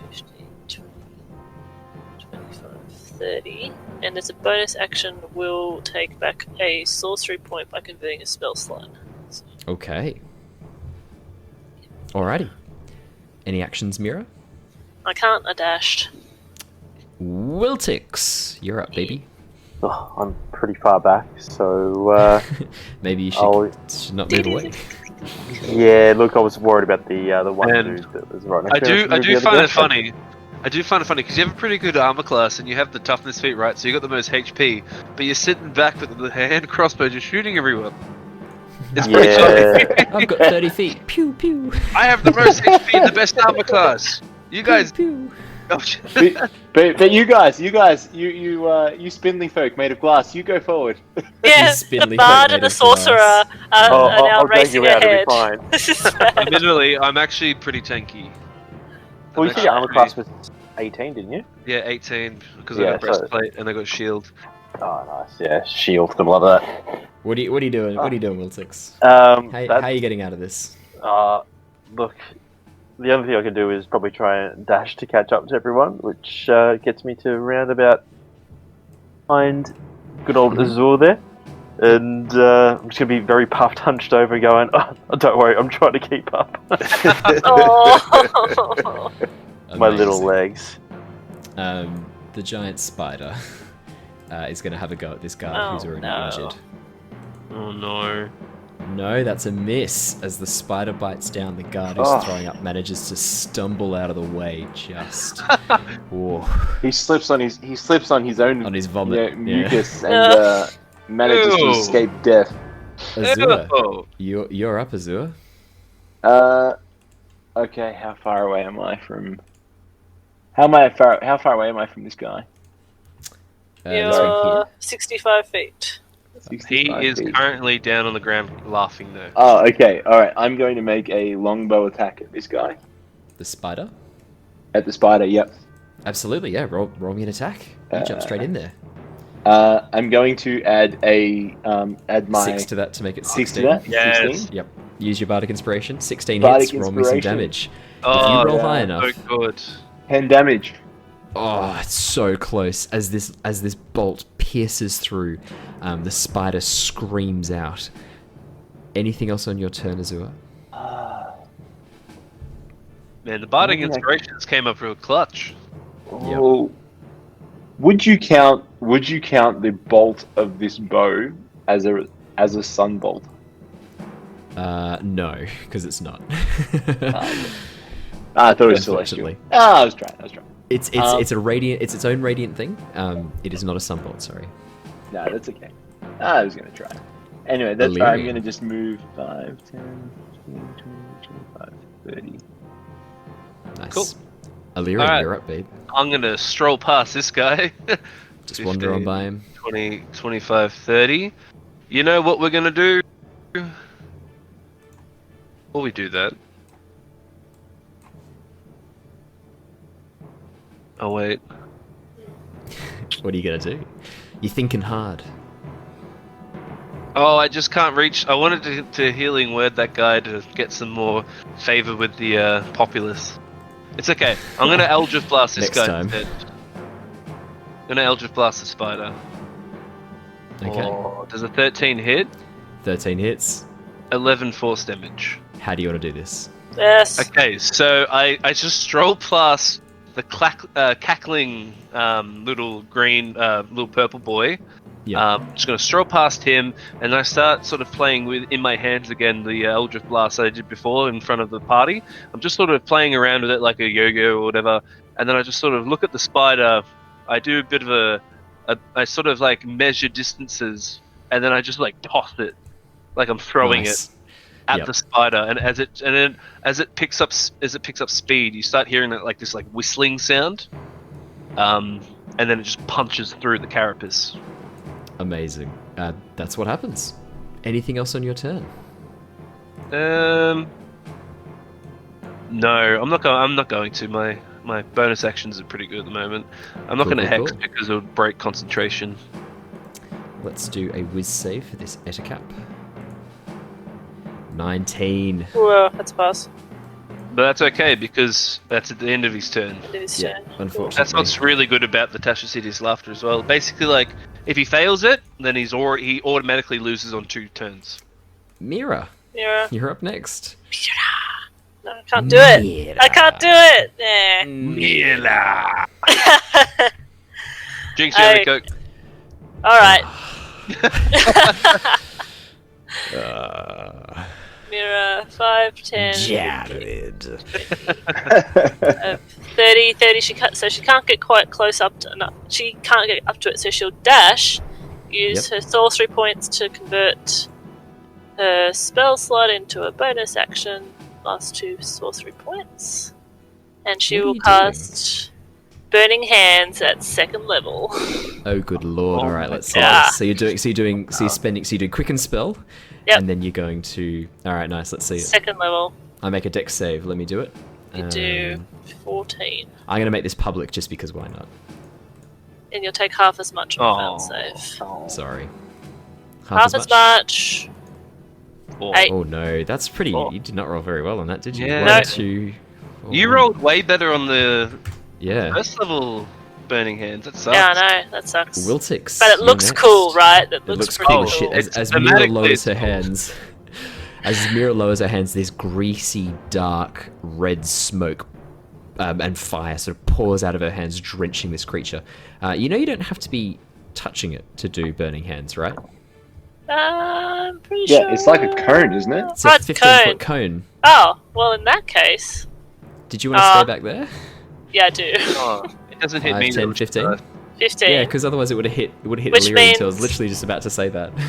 15, 20, 25, 30. And as a bonus action, will take back a sorcery point by converting a spell slot. So, Okay. Alrighty. Any actions, Mira? I can't, I dashed. Wiltix, you're up, baby. Oh, I'm pretty far back, so Maybe you I'll- should not move away. yeah. Look, I was worried about the one And dude that was right next I to us. do find it funny. I do find it funny because you have a pretty good armor class and you have the toughness feat, right? So you got the most HP, but you're sitting back with the hand crossbow just shooting everyone. It's pretty Yeah. funny. I've got 30 feet. Pew pew. I have the most HP and the best armor class. You guys. Pew. Oh, shit. But you guys, you spindly folk made of glass, you go forward. Yeah, Spindly the bard folk and made the of glass. sorcerer are now I'll drag racing you out. It'll be ahead. fine. This is bad. Admittedly, I'm actually pretty tanky. Well, you I'm said your armor actually class was 18, didn't you? Yeah, 18 because Yeah, I got breastplate and I got shield. Oh, nice. Yeah, shield. Gonna love that. What are you doing? What are you doing, Wiltix? How How are you getting out of this? Look, the only thing I can do is probably try and dash to catch up to everyone, which gets me to around about behind good old Azure there. And I'm just going to be very puffed, hunched over, going, oh, don't worry, I'm trying to keep up. Oh. My little Amazing. legs. The giant spider is going to have a go at this guard Oh, who's already no. injured. Oh no. No, that's a miss. As the spider bites down, the guard who's Oh. throwing up manages to stumble out of the way just. Whoa. He slips on his own On his vomit. Yeah. mucus and manages to Ew. escape death. Azure, Oh. you're up, Azure. Okay, how far away am I from? How far away am I from this guy? This one here. You're 65 feet. He 65 is feet. currently down on the ground laughing though. Oh, okay. All right. I'm going to make a longbow attack at this guy. The spider? At the spider. Yep. Absolutely, yeah. Roll me an attack. You jump straight in there. I'm going to add my 6 to that to make it 6 to 16. that. Yes. 16. Yep. Use your bardic inspiration. 16 Bardic hits. Roll me some inspiration. damage. Oh, roll yeah. high enough. so good. 10 damage. Oh, it's so close. As this bolt pierces through, the spider screams out. Anything else on your turn, Azure? Man, the bardic Yeah. inspirations came up real clutch. Oh. Would you count the bolt of this bow as a sun bolt? No, because it's not. I thought it was celestial. Unfortunately. I was trying. It's a radiant. It's its own radiant thing. It is not a sunbolt. Sorry. No, that's okay. I was going to try. Anyway, that's right. I'm Alerian. going to just move 5, 10, 15, 20, 25, 30. Nice. Cool. Alerian, Alright. you're up, babe. I'm gonna stroll past this guy. Just wander on by him. 20, 25, 30. You know what we're gonna do? Before we do that. Oh wait. What are you gonna do? You're thinking hard. Oh, I just can't reach. I wanted to healing word that guy to get some more favor with the populace. It's okay. I'm gonna Eldritch Blast this Next guy time. instead. I'm gonna Eldritch Blast the spider. Okay. Oh, does a 13 hit? 13 hits. 11 force damage. How do you want to do this? Yes. Okay, so I just stroll past the cackling little green, little purple boy. Yeah. Just gonna stroll past him, and I start sort of playing with in my hands again the Eldritch Blast I did before in front of the party. I'm just sort of playing around with it like a yo-yo or whatever, and then I just sort of look at the spider. I do a bit of I sort of like measure distances, and then I just like toss it, like I'm throwing Nice. it at Yep. the spider. And as it picks up speed, you start hearing like this like whistling sound, and then it just punches through the carapace. Amazing. That's what happens. Anything else on your turn? No, I'm not going to. My bonus actions are pretty good at the moment. I'm not Cool, going to cool, hex cool. because it would break concentration. Let's do a whiz save for this Ettercap. 19. Whoa, that's a pass. But that's okay because that's at the end of his turn. It is Yeah, turn. unfortunately. That's what's really good about the Tasha City's laughter as well. Basically, like if he fails it, then he automatically loses on 2 turns. Mira, Yeah. you're up next. No, I can't do it. Mira. I can't do it. Nah. Mira. Jinx, I- go. Alright. Mira, 5, 10, Jared. 30, 30. She can't get quite close up to. No, she can't get up to it, so she'll dash. Use her sorcery points to convert her spell slot into a bonus action. Last 2 sorcery points, and she will cast Burning Hands at 2nd level. Oh, good lord! All right, let's see. Yeah. So you're doing quicken spell, Yep. and then you're going to. All right, nice. Let's see it. 2nd level. I make a dex save. Let me do it. You do 14, I'm going to make this public just because why not? and you'll take half as much on a failed save. Sorry. Half as much. 4. 8. Oh no, that's pretty. You did not roll very well on that, did you? Yeah. 1, No. 2. 4, You rolled way better on the Yeah. first level Burning Hands. That sucks. Yeah, I know, that sucks. Wiltix. But it you're looks next. cool, right? It It looks pretty cool cool. as shit. It's As Mira thematically lowers her cool. hands, as Mira lowers her hands, this greasy, dark, red smoke and fire sort of pours out of her hands, drenching this creature. You know you don't have to be touching it to do Burning Hands, right? I'm pretty sure. Yeah, it's like a cone, isn't it? It's a Right, 15-foot cone. Oh, well, in that case, Did you want to stay back there? yeah, I do. Oh, it doesn't hit 5, me. 10, 15? 15. Yeah, because otherwise it would have hit. It would have hit Which Alerian. So I was means- literally just about to say that. It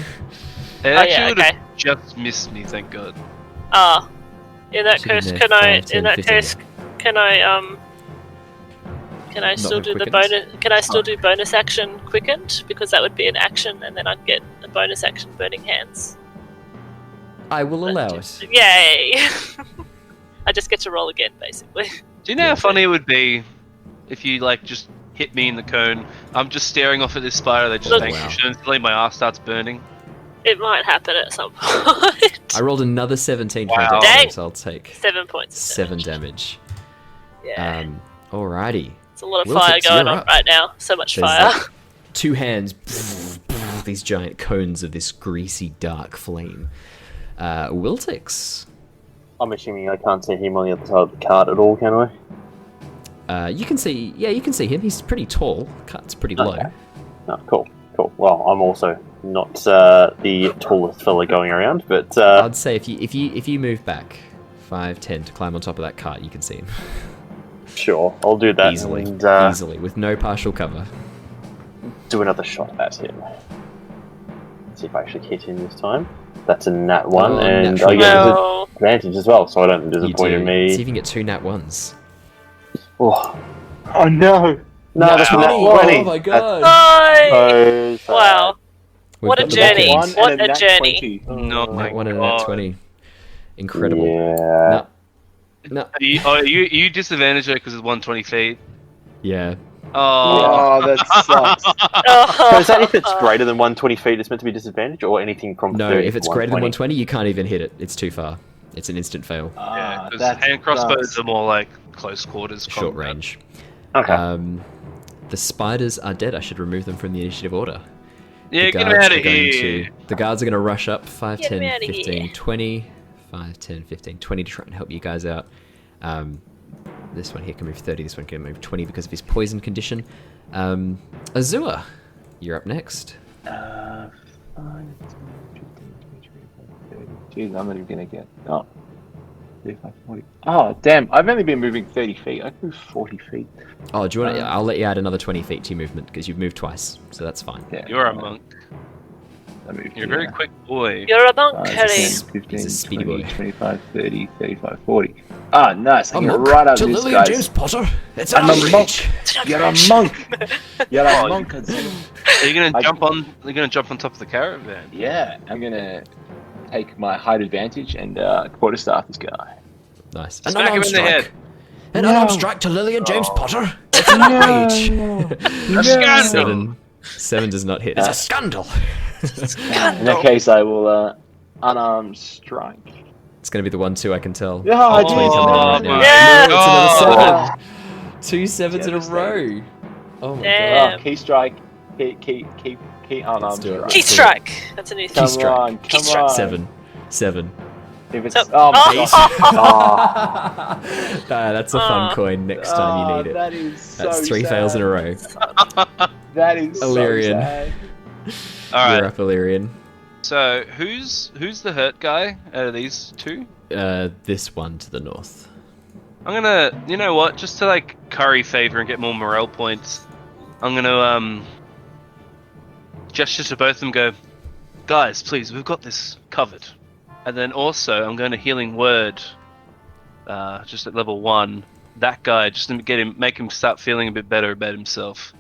yeah, actually would have okay. just missed me, thank God. Ah, in that Should've case, been can there, I? 5, 10, In that 15, case, can I? Can I still with do the quickens? bonus? Can I still do bonus action quickened? Because that would be an action, and then I'd get a bonus action burning hands. I will allow it. Yay! I just get to roll again, basically. Do you know how funny it would be if you like just hit me in the cone? I'm just staring off at this spider that just Look- vanquished, and suddenly my ass starts burning. It might happen at some point. I rolled another 17 for Wow. a dex, Dang. save, so I'll take 7 points. Of 7 damage. Yeah, Alrighty. it's a lot of Wiltix, fire going you're on up. right now. So much There's fire. like 2 hands, these giant cones of this greasy, dark flame. Wiltix. I'm assuming I can't see him on the other side of the cart at all, can I? You can see him. He's pretty tall. Cut's pretty low. Okay. Oh, cool. Well, I'm also not the tallest fella going around, but I'd say if you move back 5, 10 to climb on top of that cart, you can see him sure, I'll do that easily, and easily with no partial cover. do another shot at him. See if I actually hit him this time. That's a nat 1, Oh, and natural I get No. advantage as well, so I don't You disappoint do. me. See if you can get 2 nat 1s. Oh no! No, that's a nat Oh 20. my god! No! So sad. Wow. We've What a got the journey. bookends. What a journey. No, my Nat 1 and a God. nat 20. Incredible. Yeah. No. You disadvantaged her because it's 120 feet. Yeah. Oh, Oh, that sucks. So is that if it's greater than 120 feet, it's meant to be disadvantage, or anything from No, 30 if to it's greater than 120? 120, you can't even hit it. It's too far. It's an instant fail. yeah. Because that hand crossbows sucks. are more like close quarters. Short combat. range. Okay. The spiders are dead. I should remove them from the initiative order. Yeah, The get him guards out of are going here. The guards are going to rush up 5, Get 'em 10, outta 15, here. 20. 5, 10, 15, 20 to try and help you guys out. This one here can move 30. This one can move 20 because of his poison condition. Azure, you're up next. Jeez, I'm not even gonna get. Oh. 35, 40. Oh, damn! I've only been moving 30 feet. I can move 40 feet. Oh, do you want to? I'll let you add another 20 feet to your movement because you've moved twice, so that's fine. Yeah, You're a monk. I moved You're a very here. quick boy. You're a monk, 5, Harry. 10, 15, He's a speedy 20, boy. 25, 30, 35, 40. Ah, nice. I can get right up this guy. Potter. It's I'm a monk. You're a monk. You're a Oh, monk. Azure. Are you gonna I- jump on? Are you gonna jump on top of the caravan? Yeah, I'm gonna take my height advantage and quarterstaff this guy. Nice. Smack him in the head. An No. unarmed strike to Lillian James Potter. It's an No. outrage. A scandal. 7 does not hit. It's a scandal. In that case, I will unarmed strike. It's going to be the 1-2, I can tell. Yeah, I That's did. 20 coming in right now. my Yeah. No, it's another God. 7. 2 sevens in a row. Oh my Damn. god. Key strike. Key unarmed Let's do it. strike. Key strike. That's a new Key thing. strike. on, Key come strike. on. 7. If it's So- oh my Oh. god. That's a fun coin next time you need it. That is so That's 3 sad. fails in a row. That is Alerian. so sad. All You're right. up, Alerian. So who's the hurt guy out of these two? This one to the north. I'm gonna, you know what? Just to like curry favor and get more morale points, I'm gonna gesture to both of them. Go, guys, please, we've got this covered. And then also, I'm going to healing word, just at level 1. That guy, just to get him, make him start feeling a bit better about himself.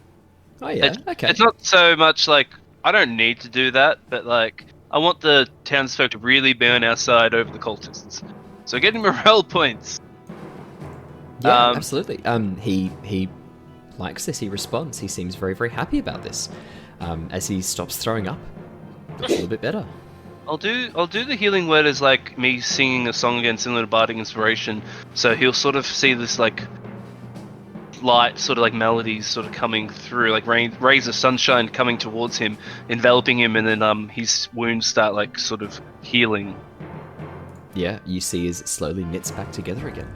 Oh yeah, okay. It's not so much like I don't need to do that, but like I want the townsfolk to really be on our side over the cultists. So getting morale points. Yeah, absolutely. He likes this. He responds. He seems very, very happy about this. As he stops throwing up, looks a little bit better. I'll do the healing word as like me singing a song again, similar to Bardic Inspiration. So he'll sort of see this like light, sort of like melodies, sort of coming through, like rays of sunshine coming towards him, enveloping him, and then his wounds start like sort of healing. Yeah, you see as it slowly knits back together again.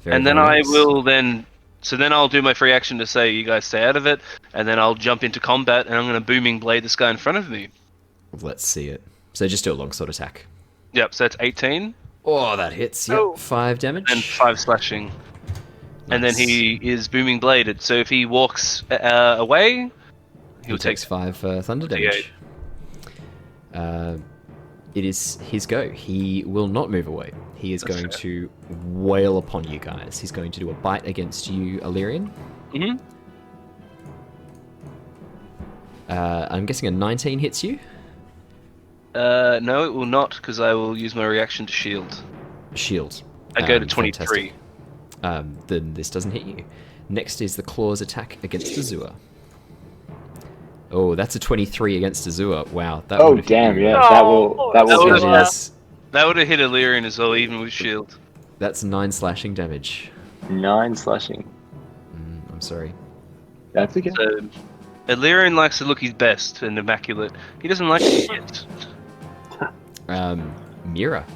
And then I will then. So then I'll do my free action to say, you guys stay out of it, and then I'll jump into combat, and I'm going to booming blade this guy in front of me. Let's see it. So just do a longsword attack. Yep, so that's 18. Oh, that hits. Yep, Oh. 5 damage. And 5 slashing. And then Nice. he is booming bladed, so if he walks away, He takes 5 thunder damage. It is his go. He will not move away. He is going to wail upon you guys. He's going to do a bite against you, Alerian. Mm-hmm. I'm guessing a 19 hits you. No, it will not, because I will use my reaction to shield. Shield. I go to 23. Fantastic. Then this doesn't hit you. Next is the claws attack against Azure. Oh, that's a 23 against Azure. Wow. That Oh would've hit damn! you. Yeah, Oh, that will. would've- hit. That is- That would have hit Alerian as well, even with shield. That's 9 slashing damage. 9 slashing. I'm sorry. That's okay. So, Alerian likes to look his best and immaculate. He doesn't like to hit. Mira.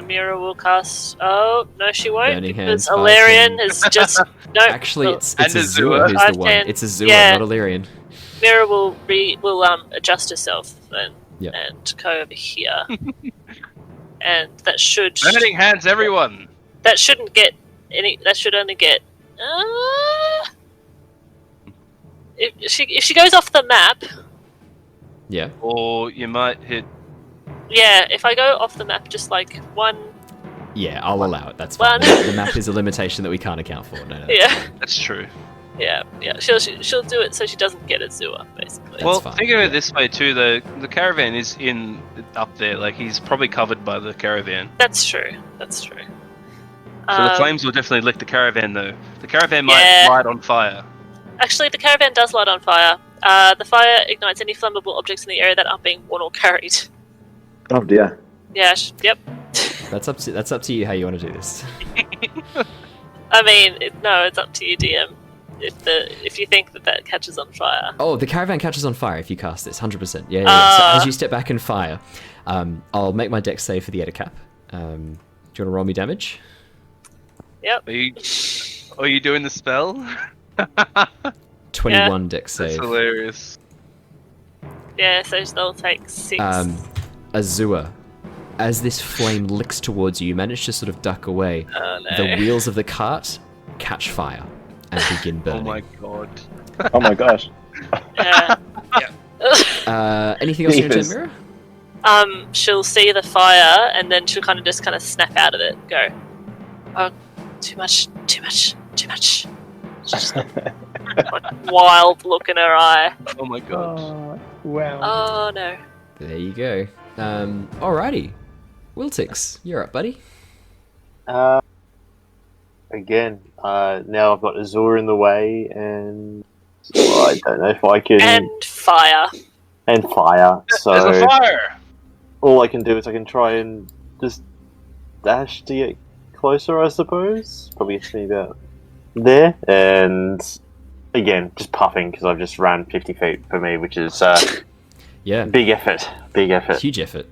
Mira will cast. Oh no, she won't. Burning Because Hands, 5, Alerian 10. has just no. Actually, it's And Azure Azure. who's the 5, one. 10. It's Azure, Yeah. not Alerian. Mira will adjust herself Yep. and go over here, and that should Burning hands, everyone! that shouldn't get any. That should only get. If she goes off the map, Yeah. Or you might hit. yeah. If I go off the map, just like one. Yeah, I'll allow it. That's fine. One. The map is a limitation that we can't account for. No. Yeah, That's true. yeah. She'll do it so she doesn't get Azure, basically. Well, fine, think of yeah. it this way too. The caravan is up there. Like he's probably covered by the caravan. That's true. That's true. So the flames will definitely lick the caravan, though. The caravan Yeah. might light on fire. Actually, the caravan does light on fire. The fire ignites any flammable objects in the area that aren't being worn or carried. Oh dear. Yeah. Yep. That's up to you how you want to do this. I mean, it's up to you, DM. If you think that catches on fire. Oh, the caravan catches on fire if you cast this, 100%. Yeah. So as you step back and fire, I'll make my dex save for the Ettercap. Do you want to roll me damage? Yep. Are you doing the spell? 21 dex That's save. hilarious. Yeah, so they'll take 6. Azure, as this flame licks towards you, you manage to sort of duck away. Oh, no. The wheels of the cart catch fire and begin Oh burning. my god. Oh my gosh. Yeah. Anything else you want to Beavers. Mira? She'll see the fire and then she'll kind of snap out of it. Go. Oh, too much. Just like wild look in her eye. Oh my god. Wow. Oh no. There you go. Alrighty. Wiltix, you're up, buddy. Again, now I've got Azure in the way, and I don't know if I can. And fire. And fire. So There's a fire! all I can do is I can try and just dash to get closer, I suppose. Probably gets me about there. And again, just puffing because I've just ran 50 feet for me, which is Yeah. big effort. Huge effort.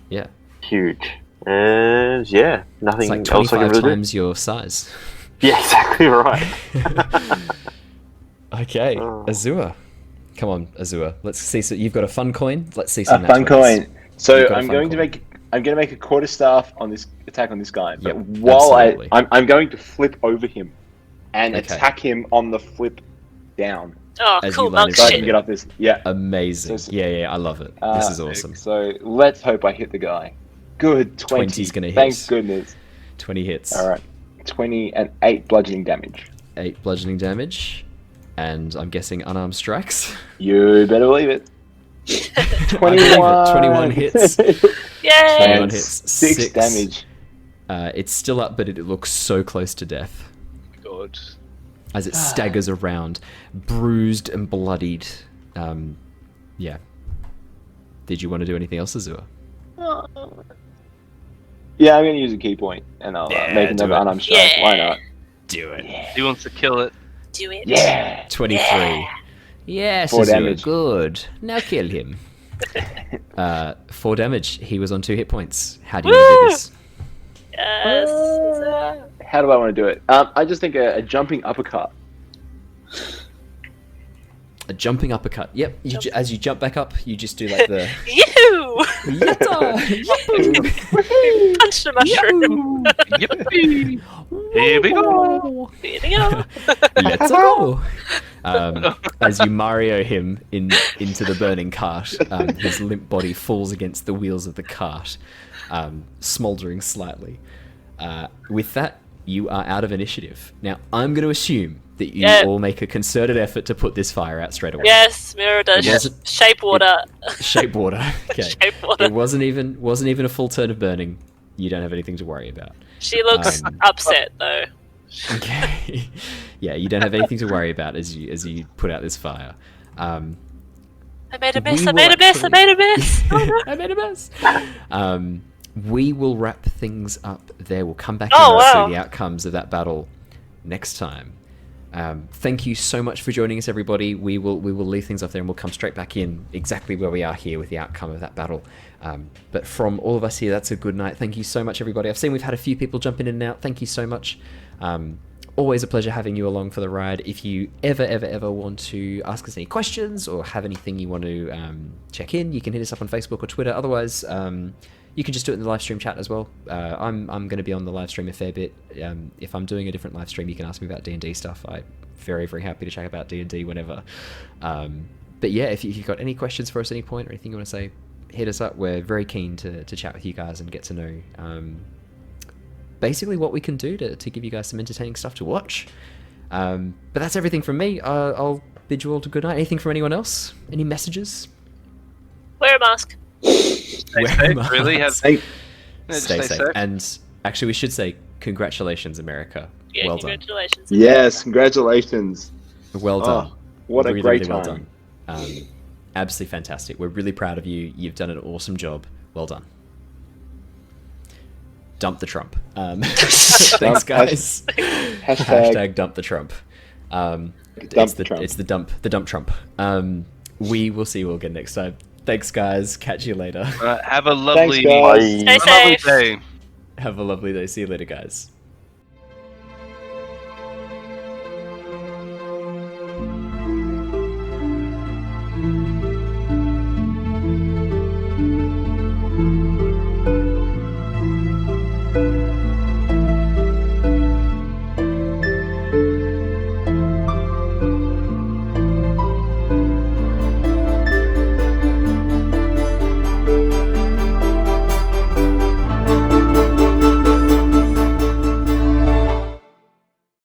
Yeah. Huge. And yeah, nothing It's like else I 25 can really do. times your size. Yeah, exactly right. Okay, Oh. Azure. Come on, Azure. Let's see. So you've got a fun coin. Let's see some A fun nat 20s. coin. So You've got a I'm fun going coin. to make a quarterstaff on this attack on this guy. But Yep, while absolutely. I'm going to flip over him and Okay. attack him on the flip down. Oh, As cool, you land monk So I Shit. can get up this. Yeah. Amazing. So- Yeah, I love it. This is awesome. So let's hope I hit the guy. Good 20. 20's gonna hit. Thank goodness. 20 hits. All right. 20 and 8 bludgeoning damage. 8 bludgeoning damage. And I'm guessing unarmed strikes. You better believe it. I believe it. 21 hits. Yay! 21 And hits. 6 damage. It's still up, but it looks so close to death God. as it staggers around, bruised and bloodied. Yeah. Did you want to do anything else, Azure? Yeah, I'm going to use a key point and I'll Yeah, make do another it. unarmed strike. Yeah. Why not? Do it. He wants to kill it. Do it. Yeah. 23. Yes, 4 Azure, damage. good. Now kill him. 4 damage. He was on 2 hit points. How do you want to do this? Yes. How do I want to do it? I just think a jumping uppercut. A jumping uppercut. Yep. As you jump back up, you just do like the You Yatta! punch the mushroom. Yippee! Here we go. Here we go. Let's go. As you Mario him into the burning cart, his limp body falls against the wheels of the cart, smouldering slightly. With that, you are out of initiative. Now, I'm going to assume that you Yeah. all make a concerted effort to put this fire out straight away. Yes, Mira does It wasn't- shape water. Shape water. Okay. Shape water. It wasn't even a full turn of burning. You don't have anything to worry about. She looks upset though. Okay. Yeah, you don't have anything to worry about as you put out this fire. I made a mess. We I will made a mess. I actually- made a mess. Oh, no. I made a mess. We will wrap things up there. We'll come back Oh, and wow. see the outcomes of that battle next time. Thank you so much for joining us, everybody. We will leave things off there and we'll come straight back in exactly where we are here with the outcome of that battle. But from all of us here, that's a good night. Thank you so much, everybody. I've seen we've had a few people jump in and out. Thank you so much. Always a pleasure having you along for the ride. If you ever want to ask us any questions or have anything you want to check in, you can hit us up on Facebook or Twitter. Otherwise, you can just do it in the live stream chat as well. I'm going to be on the live stream a fair bit. If I'm doing a different live stream, you can ask me about D&D stuff. I'm very happy to chat about D&D whenever. But yeah, if you've got any questions for us at any point or anything you want to say, hit us up. We're very keen to chat with you guys and get to know basically what we can do to give you guys some entertaining stuff to watch. But that's everything from me. I'll bid you all to good night. Anything from anyone else? Any messages? Wear a mask. Stay Wear a safe. Really have. Hey, Yeah, just Stay safe. And actually, we should say congratulations, America. Yeah, Well done. congratulations. yes, congratulations. Well done. Oh, what a Really, great really time. well done. Absolutely fantastic. We're really proud of you. You've done an awesome job. Well done. Dump the Trump. Thanks, guys. Hashtag dump the Trump. It's the Trump. It's the dump Trump. We will see you all again next time. Thanks, guys. Catch you later. Have a lovely, Thanks, guys. Stay a lovely safe. day. Have a lovely day. See you later, guys.